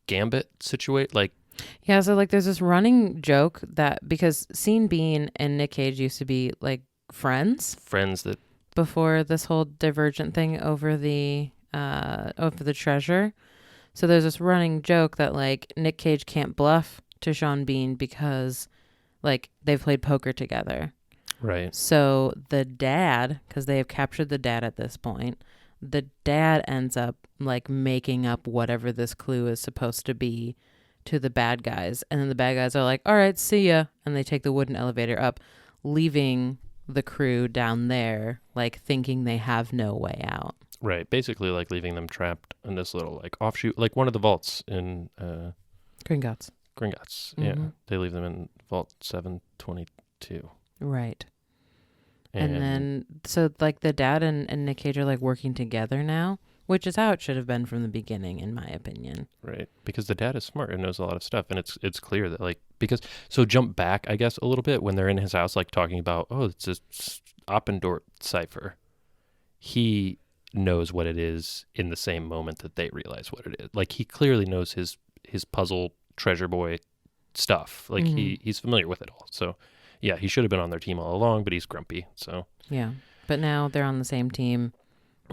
B: gambit situate. Like
A: Yeah, so like there's this running joke that because Sean Bean and Nick Cage used to be like friends
B: Friends that
A: before this whole Divergent thing over the treasure. So there's this running joke that like Nick Cage can't bluff to Sean Bean because like they've played poker together.
B: right.
A: So the dad, because they have captured the dad at this point, the dad ends up like making up whatever this clue is supposed to be to the bad guys. And then the bad guys are like, all right, see ya. And they take the wooden elevator up, leaving the crew down there, like thinking they have no way out.
B: Right. Basically like leaving them trapped in this little like offshoot, like one of the vaults in
A: Gringotts.
B: Gringotts. Yeah. They leave them in vault 722.
A: Right. And then, so like the dad and Nick Cage are like working together now, which is how it should have been from the beginning, in my opinion.
B: right, because the dad is smart and knows a lot of stuff, and it's clear that like because so jump back I guess a little bit when they're in his house like talking about it's this Oppendorf cipher. He knows what it is in the same moment that they realize what it is. Like he clearly knows his puzzle treasure boy stuff. Like he's familiar with it all. So yeah, he should have been on their team all along, but he's grumpy. So
A: Yeah. But now they're on the same team.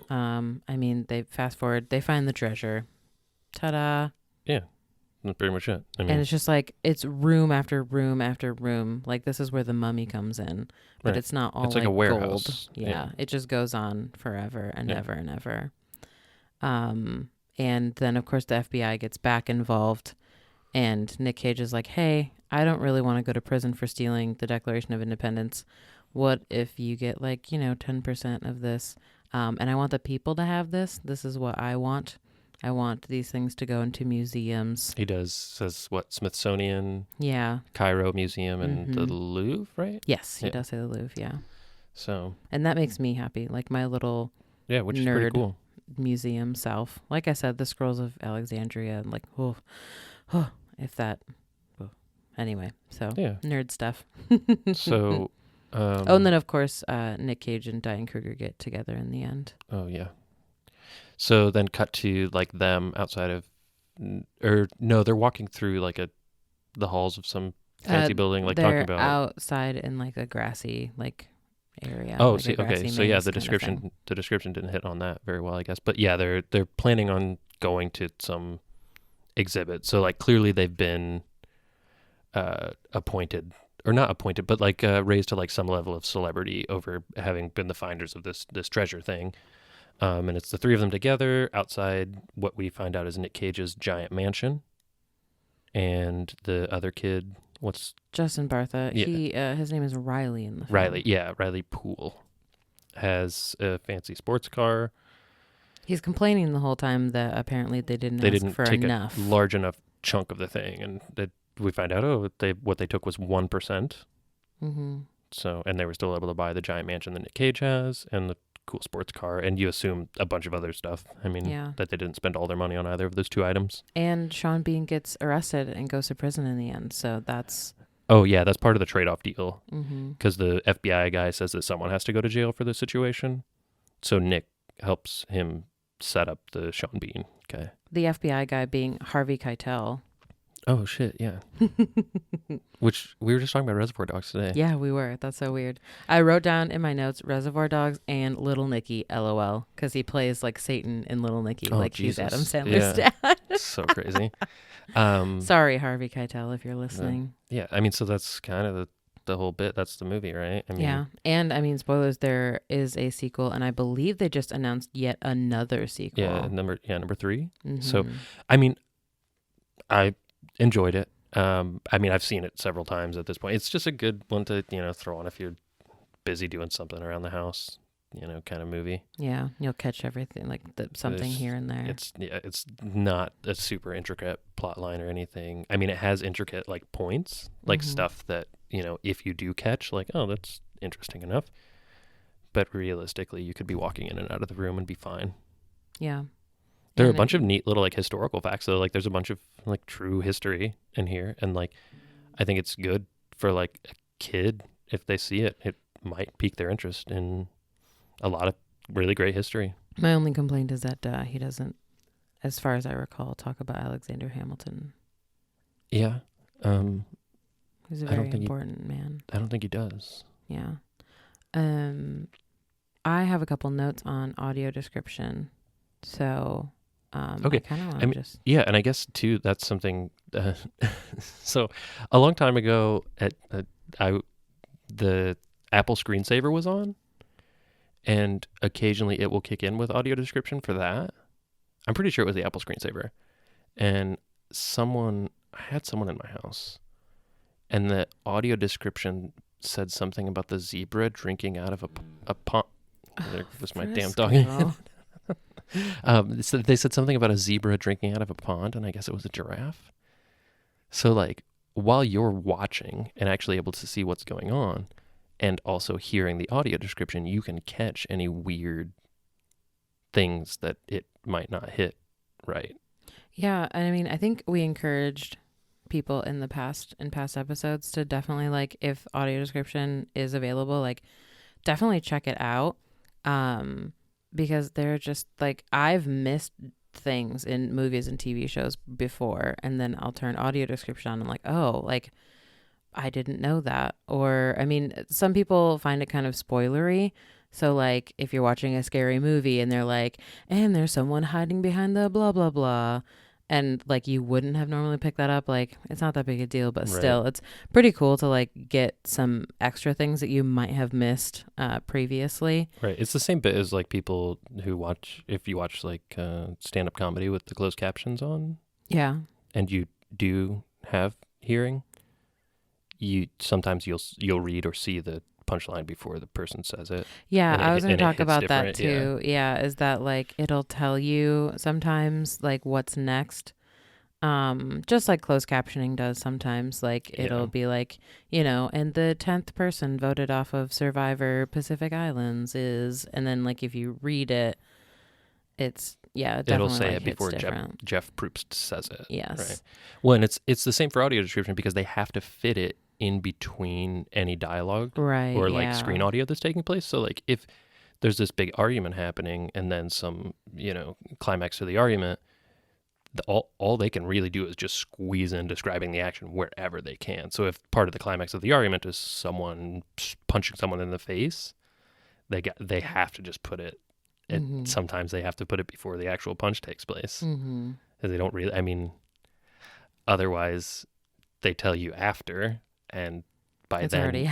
A: I mean, they fast forward, they find the treasure. Ta-da.
B: yeah, that's pretty much it. I mean,
A: And it's just like, it's room after room after room. Like this is where the mummy comes in. But
B: right.
A: it's not all
B: It's like a
A: gold.
B: warehouse.
A: Yeah. It just goes on forever and
B: Yeah.
A: ever and ever. And then of course the FBI gets back involved. And Nick Cage is like, hey, I don't really want to go to prison for stealing the Declaration of Independence. What if you get 10% of this? And I want the people to have this. This is what I want. I want these things to go into museums.
B: He says what, Smithsonian,
A: Yeah.
B: Cairo Museum, and the Louvre, right?
A: Yes, he
B: Yeah.
A: does say the Louvre, yeah.
B: So
A: And that makes me happy. Like my little
B: yeah, which is pretty
A: nerd
B: cool.
A: museum self. Like I said, the Scrolls of Alexandria and if that. Anyway, so
B: Yeah.
A: nerd stuff.
B: So
A: and then of course Nick Cage and Diane Kruger get together in the end.
B: oh yeah. So then cut to like them outside of, or no, they're walking through like the halls of some fancy building, like
A: they're
B: talking about.
A: outside in like a grassy area.
B: Oh,
A: like
B: see, okay, so yeah, the description didn't hit on that very well, I guess. But yeah, they're planning on going to some exhibit. So like clearly they've been appointed, or not appointed, but like raised to like some level of celebrity over having been the finders of this treasure thing. And it's the three of them together outside what we find out is Nick Cage's giant mansion. And the other kid, what's
A: Justin Bartha.
B: Yeah.
A: He his name is Riley in the film.
B: Riley? Yeah, Riley Poole has a fancy sports car.
A: He's complaining the whole time that apparently they didn't ask for
B: take
A: enough.
B: a large enough chunk of the thing, and that we find out what they took was 1%.
A: Mm-hmm.
B: So, and they were still able to buy the giant mansion that Nick Cage has and the cool sports car, and you assume a bunch of other stuff. I mean,
A: Yeah.
B: that they didn't spend all their money on either of those two items.
A: And Sean Bean gets arrested and goes to prison in the end. So that's
B: Oh yeah, that's part of the trade-off deal,
A: mm-hmm.
B: because the FBI guy says that someone has to go to jail for this situation, so Nick helps him set up the Sean Bean guy.
A: The FBI guy being Harvey Keitel.
B: Oh shit, yeah. Which we were just talking about Reservoir Dogs today.
A: Yeah, we were. That's so weird. I wrote down in my notes Reservoir Dogs and Little Nicky, LOL, because he plays like Satan in Little Nicky,
B: Oh,
A: like
B: Jesus.
A: he's Adam Sandler's dad.
B: So crazy.
A: Sorry, Harvey Keitel, if you're listening.
B: Yeah, I mean, so that's kind of the whole bit. That's the movie, right? I mean,
A: Yeah, and I mean, spoilers, there is a sequel, and I believe they just announced yet another sequel.
B: Yeah, number 3.
A: Mhm.
B: So, I mean, I enjoyed it. I mean, I've seen it several times at this point. It's just a good one to, throw on if you're busy doing something around the house, kind of movie.
A: Yeah, you'll catch everything, like something
B: It's-
A: here and there.
B: It's not a super intricate plot line or anything. I mean, it has intricate like points, like
A: Mhm.
B: stuff that, if you do catch, like, oh, that's interesting enough. But realistically, you could be walking in and out of the room and be fine.
A: Yeah.
B: There are a
A: And
B: bunch of neat little like historical facts though. Like there's a bunch of like true history in here, and like I think it's good for like a kid if they see it. It might pique their interest in a lot of really great history.
A: My only complaint is that he doesn't, as far as I recall, talk about Alexander Hamilton.
B: Yeah,
A: He's a
B: I don't
A: very
B: think
A: important man.
B: I don't think he does.
A: Yeah. I have a couple notes on audio description. So,
B: Okay.
A: I kind of
B: I
A: want
B: mean,
A: to just.
B: yeah, and I guess too that's something. So, a long time ago, the Apple screensaver was on, and occasionally it will kick in with audio description for that. I'm pretty sure it was the Apple screensaver, and I had someone in my house, and the audio description said something about the zebra drinking out of a pond. There was my damn dog. So they said something about a zebra drinking out of a pond, and I guess it was a giraffe. So, like, while you're watching and actually able to see what's going on, and also hearing the audio description, you can catch any weird things that it might not hit right.
A: Yeah, I mean, I think we encouraged people in past episodes to definitely, like, if audio description is available, like, definitely check it out. Because they're just like, I've missed things in movies and TV shows before, and then I'll turn audio description on and I'm like, oh, like, I didn't know that. Or, I mean, some people find it kind of spoilery. So, like, if you're watching a scary movie and they're like, and there's someone hiding behind the blah, blah, blah, and, like, you wouldn't have normally picked that up, like, it's not that big a deal, but
B: Right.
A: still, it's pretty cool to, like, get some extra things that you might have missed previously.
B: Right. It's the same bit as, like, people who if you watch, like, stand-up comedy with the closed captions on,
A: Yeah.
B: and you do have hearing, sometimes you'll read or see the punchline before the person says it.
A: Yeah,
B: And
A: I was going to talk
B: hits
A: about that
B: different,
A: too. Yeah, is that, like, it'll tell you sometimes, like, what's next. Just like closed captioning does sometimes. Like, it'll
B: Yeah.
A: be like, and the 10th person voted off of Survivor Pacific Islands is, and then, like, if you read it, it's, yeah, it
B: It'll
A: definitely,
B: say
A: like,
B: it
A: hits
B: before
A: different.
B: Jeff Probst says it.
A: Yes.
B: Right. Well, and it's the same for audio description because they have to fit it in between any dialogue
A: Right.
B: or, like,
A: yeah.
B: screen audio that's taking place. So, like, if there's this big argument happening and then some, climax to the argument, all they can really do is just squeeze in describing the action wherever they can. So if part of the climax of the argument is someone punching someone in the face, they have to just put it.
A: Mhm.
B: Sometimes they have to put it before the actual punch takes place.
A: Mm-hmm.
B: Because they don't really. I mean, otherwise they tell you after, and by
A: It's
B: then
A: already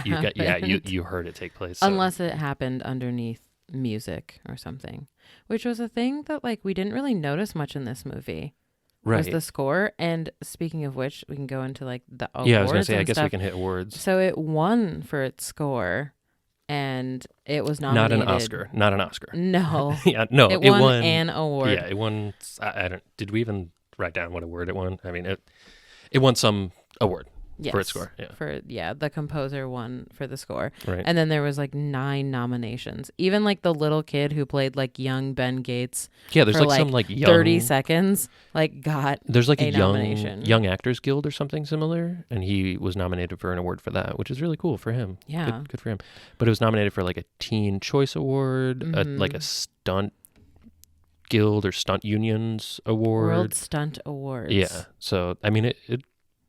B: you heard it take place. So.
A: Unless it happened underneath music or something, which was a thing that, like, we didn't really notice much in this movie.
B: Right.
A: Was the score. And speaking of which, we can go into, like, the awards.
B: Yeah, I was gonna say. I
A: and
B: guess
A: stuff.
B: we can hit awards.
A: So it won for its score, and it was nominated.
B: Not an Oscar.
A: No.
B: Yeah, no.
A: It won an award.
B: Yeah, it won. I don't. Did we even write down what award it won? I mean, it won some award.
A: Yes.
B: For its score, yeah.
A: The composer won for the score.
B: Right.
A: And then there was, like, 9 nominations. Even, like, the little kid who played, like, young Ben Gates.
B: Yeah, there's,
A: for,
B: like, some, like, young
A: 30 seconds, like, got
B: there's, like, a
A: nomination.
B: young Actors Guild or something similar, and he was nominated for an award for that, which is really cool for him.
A: Yeah.
B: Good for him. But it was nominated for, like, a Teen Choice Award,
A: Mhm.
B: like a Stunt Guild or Stunt Unions Award.
A: World Stunt Awards.
B: Yeah. So, I mean, it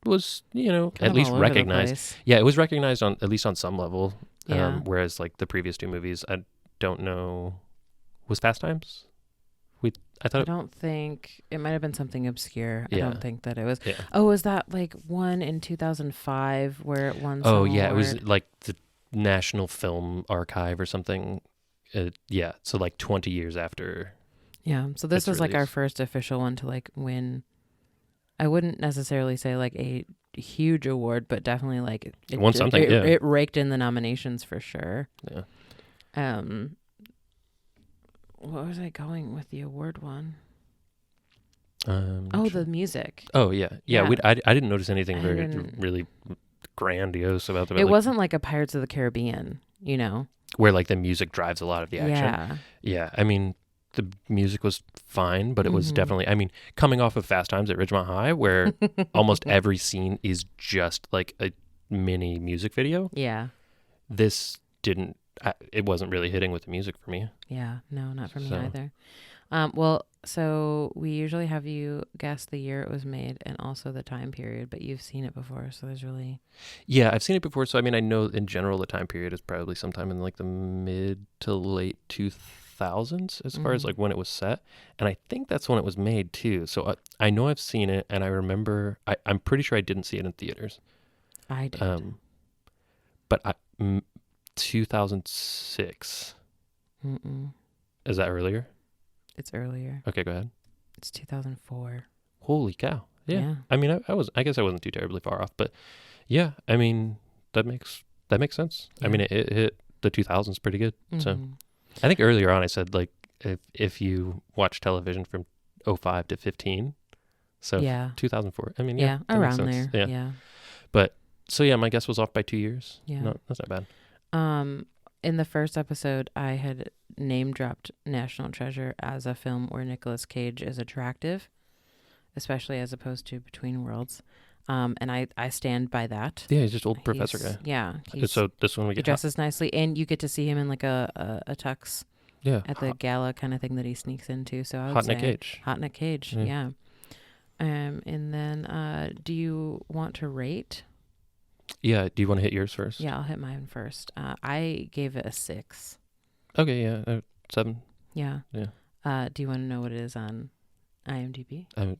B: was,
A: Kind
B: at
A: of
B: least
A: all over the
B: recognized.
A: place.
B: Yeah, it was recognized at least on some level.
A: Yeah.
B: Whereas, like, the previous 2 movies, I don't know. Was Fast Times? I
A: I
B: thought.
A: don't think it might have been something obscure. I
B: Yeah.
A: don't think that it was.
B: Yeah.
A: Oh, was that, like, one in 2005 where it won?
B: Oh
A: some
B: yeah, it was
A: award?
B: like the National Film Archive or something. Yeah, so like 20 years after.
A: Yeah. So this
B: its
A: was, like, our
B: release.
A: first official one to, like, win. I wouldn't necessarily say, like, a huge award, but definitely, like, it
B: Won something,
A: It,
B: yeah.
A: it raked in the nominations for sure.
B: Yeah.
A: What was I going with the award one?
B: Not
A: Oh,
B: sure.
A: the music.
B: Oh yeah.
A: Yeah.
B: I didn't notice anything
A: I
B: very
A: didn't-
B: really grandiose about the.
A: It
B: like,
A: wasn't like a Pirates of the Caribbean,
B: where, like, the music drives a lot of the action.
A: Yeah.
B: Yeah, I mean, the music was fine, but it was
A: Mhm.
B: definitely. I mean, coming off of Fast Times at Ridgemont High, where almost every scene is just like a mini music video.
A: Yeah.
B: This didn't. It wasn't really hitting with the music for me.
A: Yeah. No, not for me
B: So.
A: either. Well, So we usually have you guess the year it was made and also the time period, but you've seen it before, so there's really...
B: Yeah, I've seen it before. So, I mean, I know in general the time period is probably sometime in like the mid to late 2000s as far as like when it was set. And I think that's when it was made too. So I know I've seen it, and I remember, I'm pretty sure I didn't see it in theaters.
A: I did.
B: But 2006.
A: Mm-mm.
B: Is that earlier?
A: It's earlier.
B: Okay, go ahead.
A: It's 2004.
B: Holy cow. Yeah. I mean, I guess I wasn't too terribly far off, but yeah, I mean, that makes sense.
A: Yeah.
B: I mean, it hit the 2000s pretty good.
A: Mm-hmm.
B: So I think earlier on I said like if you watch television from 05 to 15, so
A: yeah,
B: 2004. I mean,
A: yeah,
B: that makes
A: around
B: sense.
A: there. Yeah.
B: But so yeah, my guess was off by 2 years.
A: Yeah.
B: No, that's not bad.
A: In the first episode, I had name dropped National Treasure as a film where Nicolas Cage is attractive, especially as opposed to Between Worlds. And I stand by that.
B: Yeah, he's just old professor guy.
A: Yeah.
B: So this one we
A: He
B: get
A: dresses nicely, and you get to see him in like a tux at the gala kind of thing that he sneaks into. So I would
B: Hot
A: say
B: Nick Cage.
A: Hot Nick Cage, yeah. And then do you want to rate?
B: Yeah, do you want to hit yours first?
A: Yeah, I'll hit mine first. I gave it a 6.
B: Okay, yeah, 7.
A: Yeah.
B: Yeah.
A: Do you want to know what it is on IMDb?
B: I'm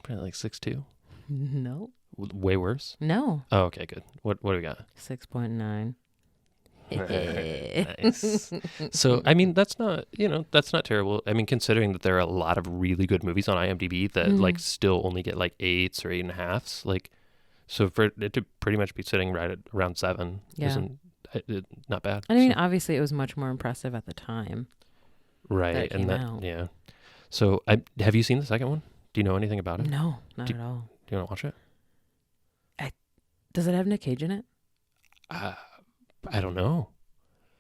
B: probably like 6.2.
A: No.
B: Way worse?
A: No.
B: Oh, okay, good. What do we got?
A: 6.9.
B: Nice. So, I mean, that's not terrible. I mean, considering that there are a lot of really good movies on IMDb that like still only get like 8s or 8.5s, like, so for it to pretty much be sitting right at around 7 isn't not bad.
A: I mean, obviously it was much more impressive at the time.
B: Right.
A: And that,
B: yeah. So have you seen the second one? Do you know anything about it?
A: No, not at all.
B: Do you want to watch it?
A: Does it have Nick Cage in it?
B: I don't know.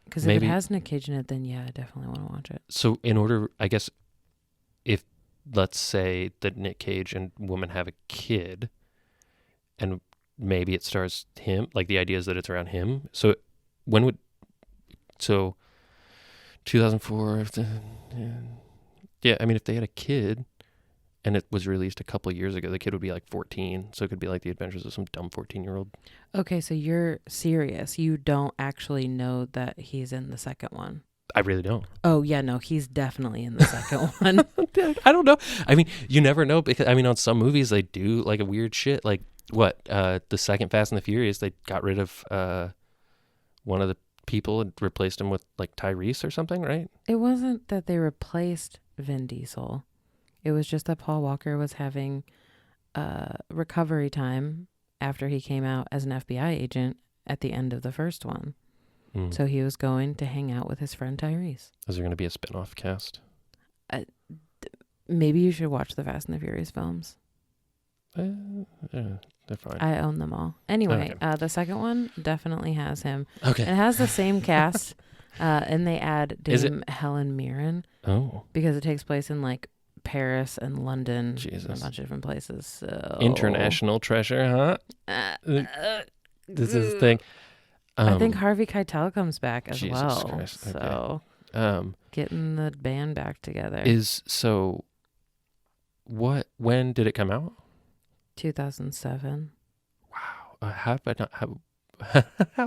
A: Because if it has Nick Cage in it, then yeah, I definitely want to watch it.
B: So in order, I guess, if let's say that Nick Cage and woman have a kid, and maybe it stars him, like the idea is that it's around him. So 2004, yeah, I mean, if they had a kid and it was released a couple of years ago, the kid would be like 14. So it could be like the adventures of some dumb 14-year-old.
A: Okay, so you're serious. You don't actually know that he's in the second one.
B: I really don't.
A: Oh, yeah, no, he's definitely in the second one.
B: I don't know. I mean, you never know because, I mean, on some movies they do like a weird shit. Like the second Fast and the Furious, they got rid of one of the people and replaced him with like Tyrese or something, right?
A: It wasn't that they replaced Vin Diesel. It was just that Paul Walker was having recovery time after he came out as an FBI agent at the end of the first one. So he was going to hang out with his friend Tyrese.
B: Is there going to be a spin-off cast?
A: Maybe you should watch the Fast and the Furious films.
B: They're fine.
A: I own them all. Anyway,
B: okay.
A: The second one definitely has him.
B: Okay.
A: It has the same cast, and they add Dame Helen Mirren.
B: Oh.
A: Because it takes place in like Paris and London,
B: Jesus.
A: and a bunch of different places. So
B: International treasure, huh? This is the thing.
A: I think Harvey Keitel comes back as
B: Jesus
A: well.
B: Christ. Okay.
A: So getting the band back together.
B: When did it come out?
A: 2007.
B: Wow. How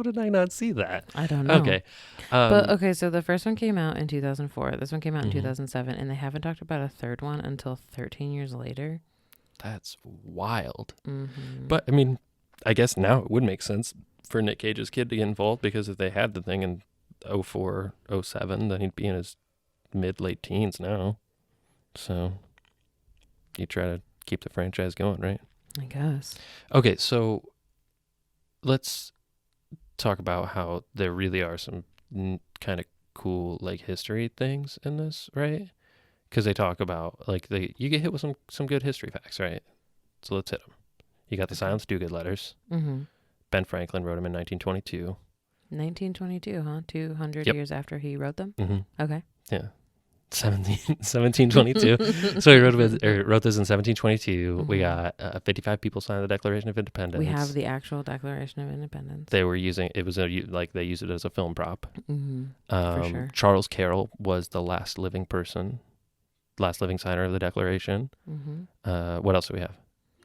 B: did I not see that?
A: I don't know.
B: Okay.
A: But okay, so the first one came out in 2004. This one came out in 2007, and they haven't talked about a third one until 13 years later.
B: That's wild.
A: Mm-hmm.
B: But I mean, I guess now it would make sense for Nick Cage's kid to get involved, because if they had the thing in 04, 07, then he'd be in his mid-late teens now. So you try to keep the franchise going, right?
A: I guess.
B: Okay, so let's talk about how there really are some kind of cool like history things in this, right? Because they talk about like you get hit with some good history facts, right? So let's hit them. You got the Silence Dogood letters.
A: Mm-hmm.
B: Ben Franklin wrote them in 1922.
A: 1922, huh? 200
B: Yep.
A: years after he wrote them?
B: Mm-hmm.
A: Okay.
B: Yeah. 1722. So he wrote this in 1722.
A: Mm-hmm.
B: We got 55 people signed the Declaration of Independence.
A: We have the actual Declaration of Independence.
B: They were using it was they used it as a film prop.
A: Mm-hmm. For sure.
B: Charles Carroll was the last living person last living signer of the Declaration.
A: Mm-hmm.
B: What else do we have?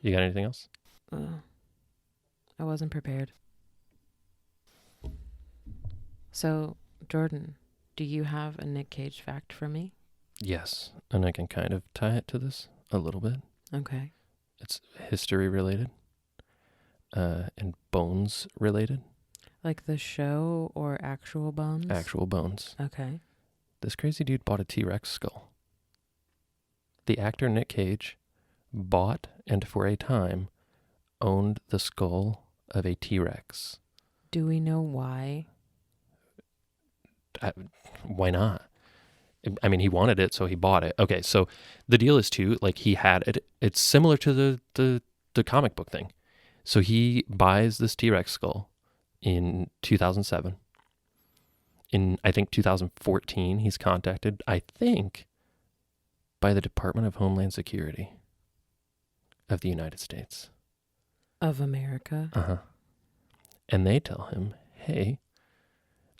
B: You got anything else?
A: I wasn't prepared. So, Jordan, do you have a Nick Cage fact for me?
B: Yes, and I can kind of tie it to this a little bit.
A: Okay.
B: It's history related, and bones related.
A: Like the show or actual bones?
B: Actual bones.
A: Okay.
B: This crazy dude bought a T-Rex skull. The actor Nick Cage bought and for a time owned the skull of a T-Rex.
A: Do we know why?
B: Why not? I mean, he wanted it, so he bought it. Okay, so the deal is too, like, he had it. It's similar to the comic book thing. So he buys this T-Rex skull in 2007. In, I think, 2014, he's contacted, I think, by the Department of Homeland Security of the United States.
A: Of America?
B: Uh-huh. And they tell him, hey,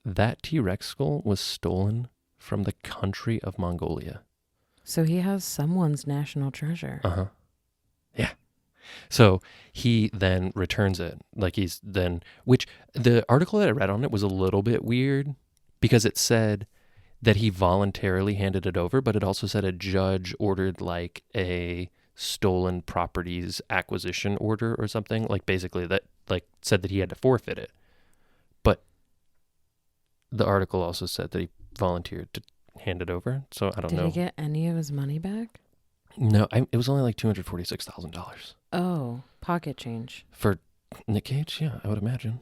B: that T-Rex skull was stolen from the country of Mongolia.
A: So he has someone's national treasure.
B: Uh-huh. Yeah. So he then returns it. Like he's then, which the article that I read on it was a little bit weird because it said that he voluntarily handed it over, but it also said a judge ordered like a stolen properties acquisition order or something. Like basically that like said that he had to forfeit it. But the article also said that he volunteered to hand it over. So I don't know.
A: Did he get any of his money back?
B: No, it was only like $246,000.
A: Oh, pocket change.
B: For Nick Cage? Yeah, I would imagine.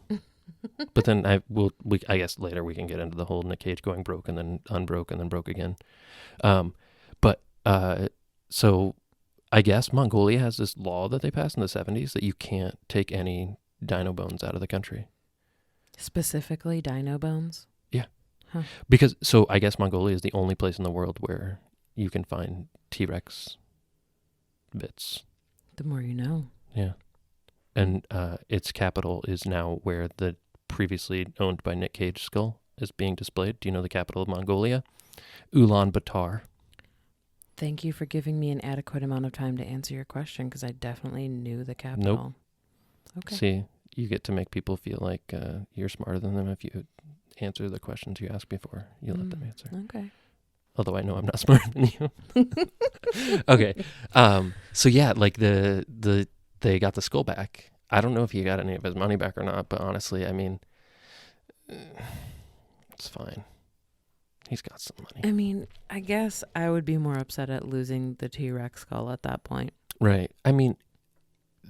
B: But then I guess later we can get into the whole Nick Cage going broke and then unbroke and then broke again. So I guess Mongolia has this law that they passed in the 70s that you can't take any dino bones out of the country.
A: Specifically dino bones?
B: Yeah.
A: Huh.
B: Because, so I guess Mongolia is the only place in the world where you can find T-Rex bits.
A: The more you know.
B: Yeah. And its capital is now where the previously owned by Nick Cage skull is being displayed. Do you know the capital of Mongolia? Ulaanbaatar.
A: Thank you for giving me an adequate amount of time to answer your question because I definitely knew the capital.
B: Nope.
A: Okay.
B: See, you get to make people feel like you're smarter than them if you answer the questions you asked before you let them answer.
A: Okay.
B: Although I know I'm not smarter than you. Okay. So yeah, like they got the skull back. I don't know if he got any of his money back or not, but honestly, I mean, it's fine. He's got some money.
A: I mean, I guess I would be more upset at losing the T-Rex skull at that point.
B: Right. I mean,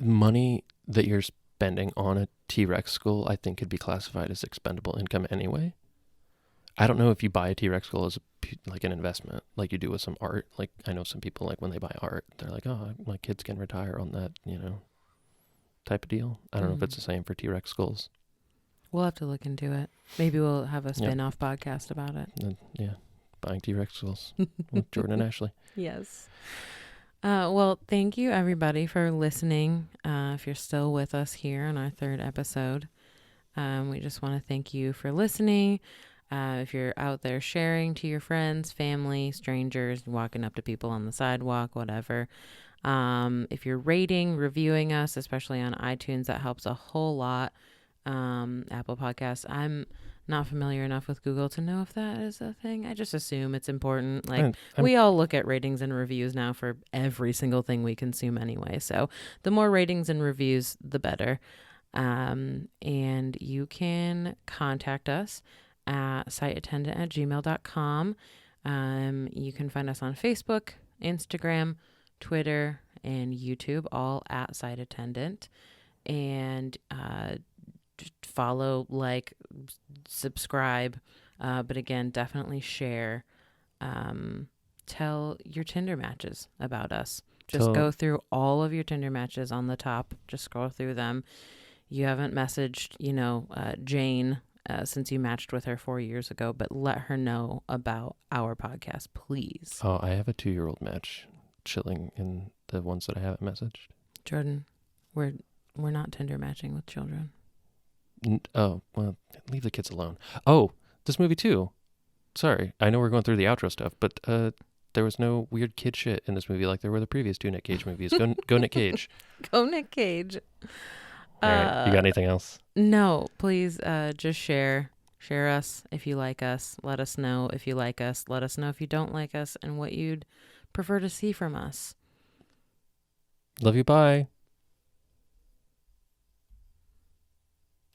B: money that you're spending on a T-Rex skull, I think could be classified as expendable income anyway. I don't know if you buy a T-Rex skull as like an investment, like you do with some art. Like I know some people, like when they buy art, they're like, oh, my kids can retire on that, type of deal. I don't know if it's the same for T-Rex skulls.
A: We'll have to look into it. Maybe we'll have a spin-off podcast about it.
B: Yeah, buying T-Rex skulls with Jordan and Ashley.
A: Yes. Well, thank you everybody for listening. If you're still with us here on our third episode, we just want to thank you for listening. If you're out there sharing to your friends, family, strangers, walking up to people on the sidewalk, whatever. If you're rating, reviewing us, especially on iTunes, that helps a whole lot. Apple Podcasts. I'm not familiar enough with Google to know if that is a thing. I just assume it's important. Like we all look at ratings and reviews now for every single thing we consume anyway. So the more ratings and reviews, the better. And you can contact us at siteattendant@gmail.com. You can find us on Facebook, Instagram, Twitter, and YouTube, all at Site Attendant. And follow, like, subscribe, but again, definitely share. Tell your Tinder matches about us. Just go through all of your Tinder matches on the top. Just scroll through them. You haven't messaged, Jane since you matched with her 4 years ago, but let her know about our podcast, please.
B: Oh, I have a 2-year-old match chilling in the ones that I haven't messaged.
A: Jordan, we're not Tinder matching with children.
B: Oh, well, leave the kids alone. Oh, this movie too. Sorry, I know we're going through the outro stuff, but there was no weird kid shit in this movie like there were the previous two Nick Cage movies. Go Nick Cage.
A: Go Nick Cage.
B: All right. You got anything else?
A: No, please just share us if you like us. Let us know if you like us. Let us know if you don't like us and what you'd prefer to see from us.
B: Love you. Bye.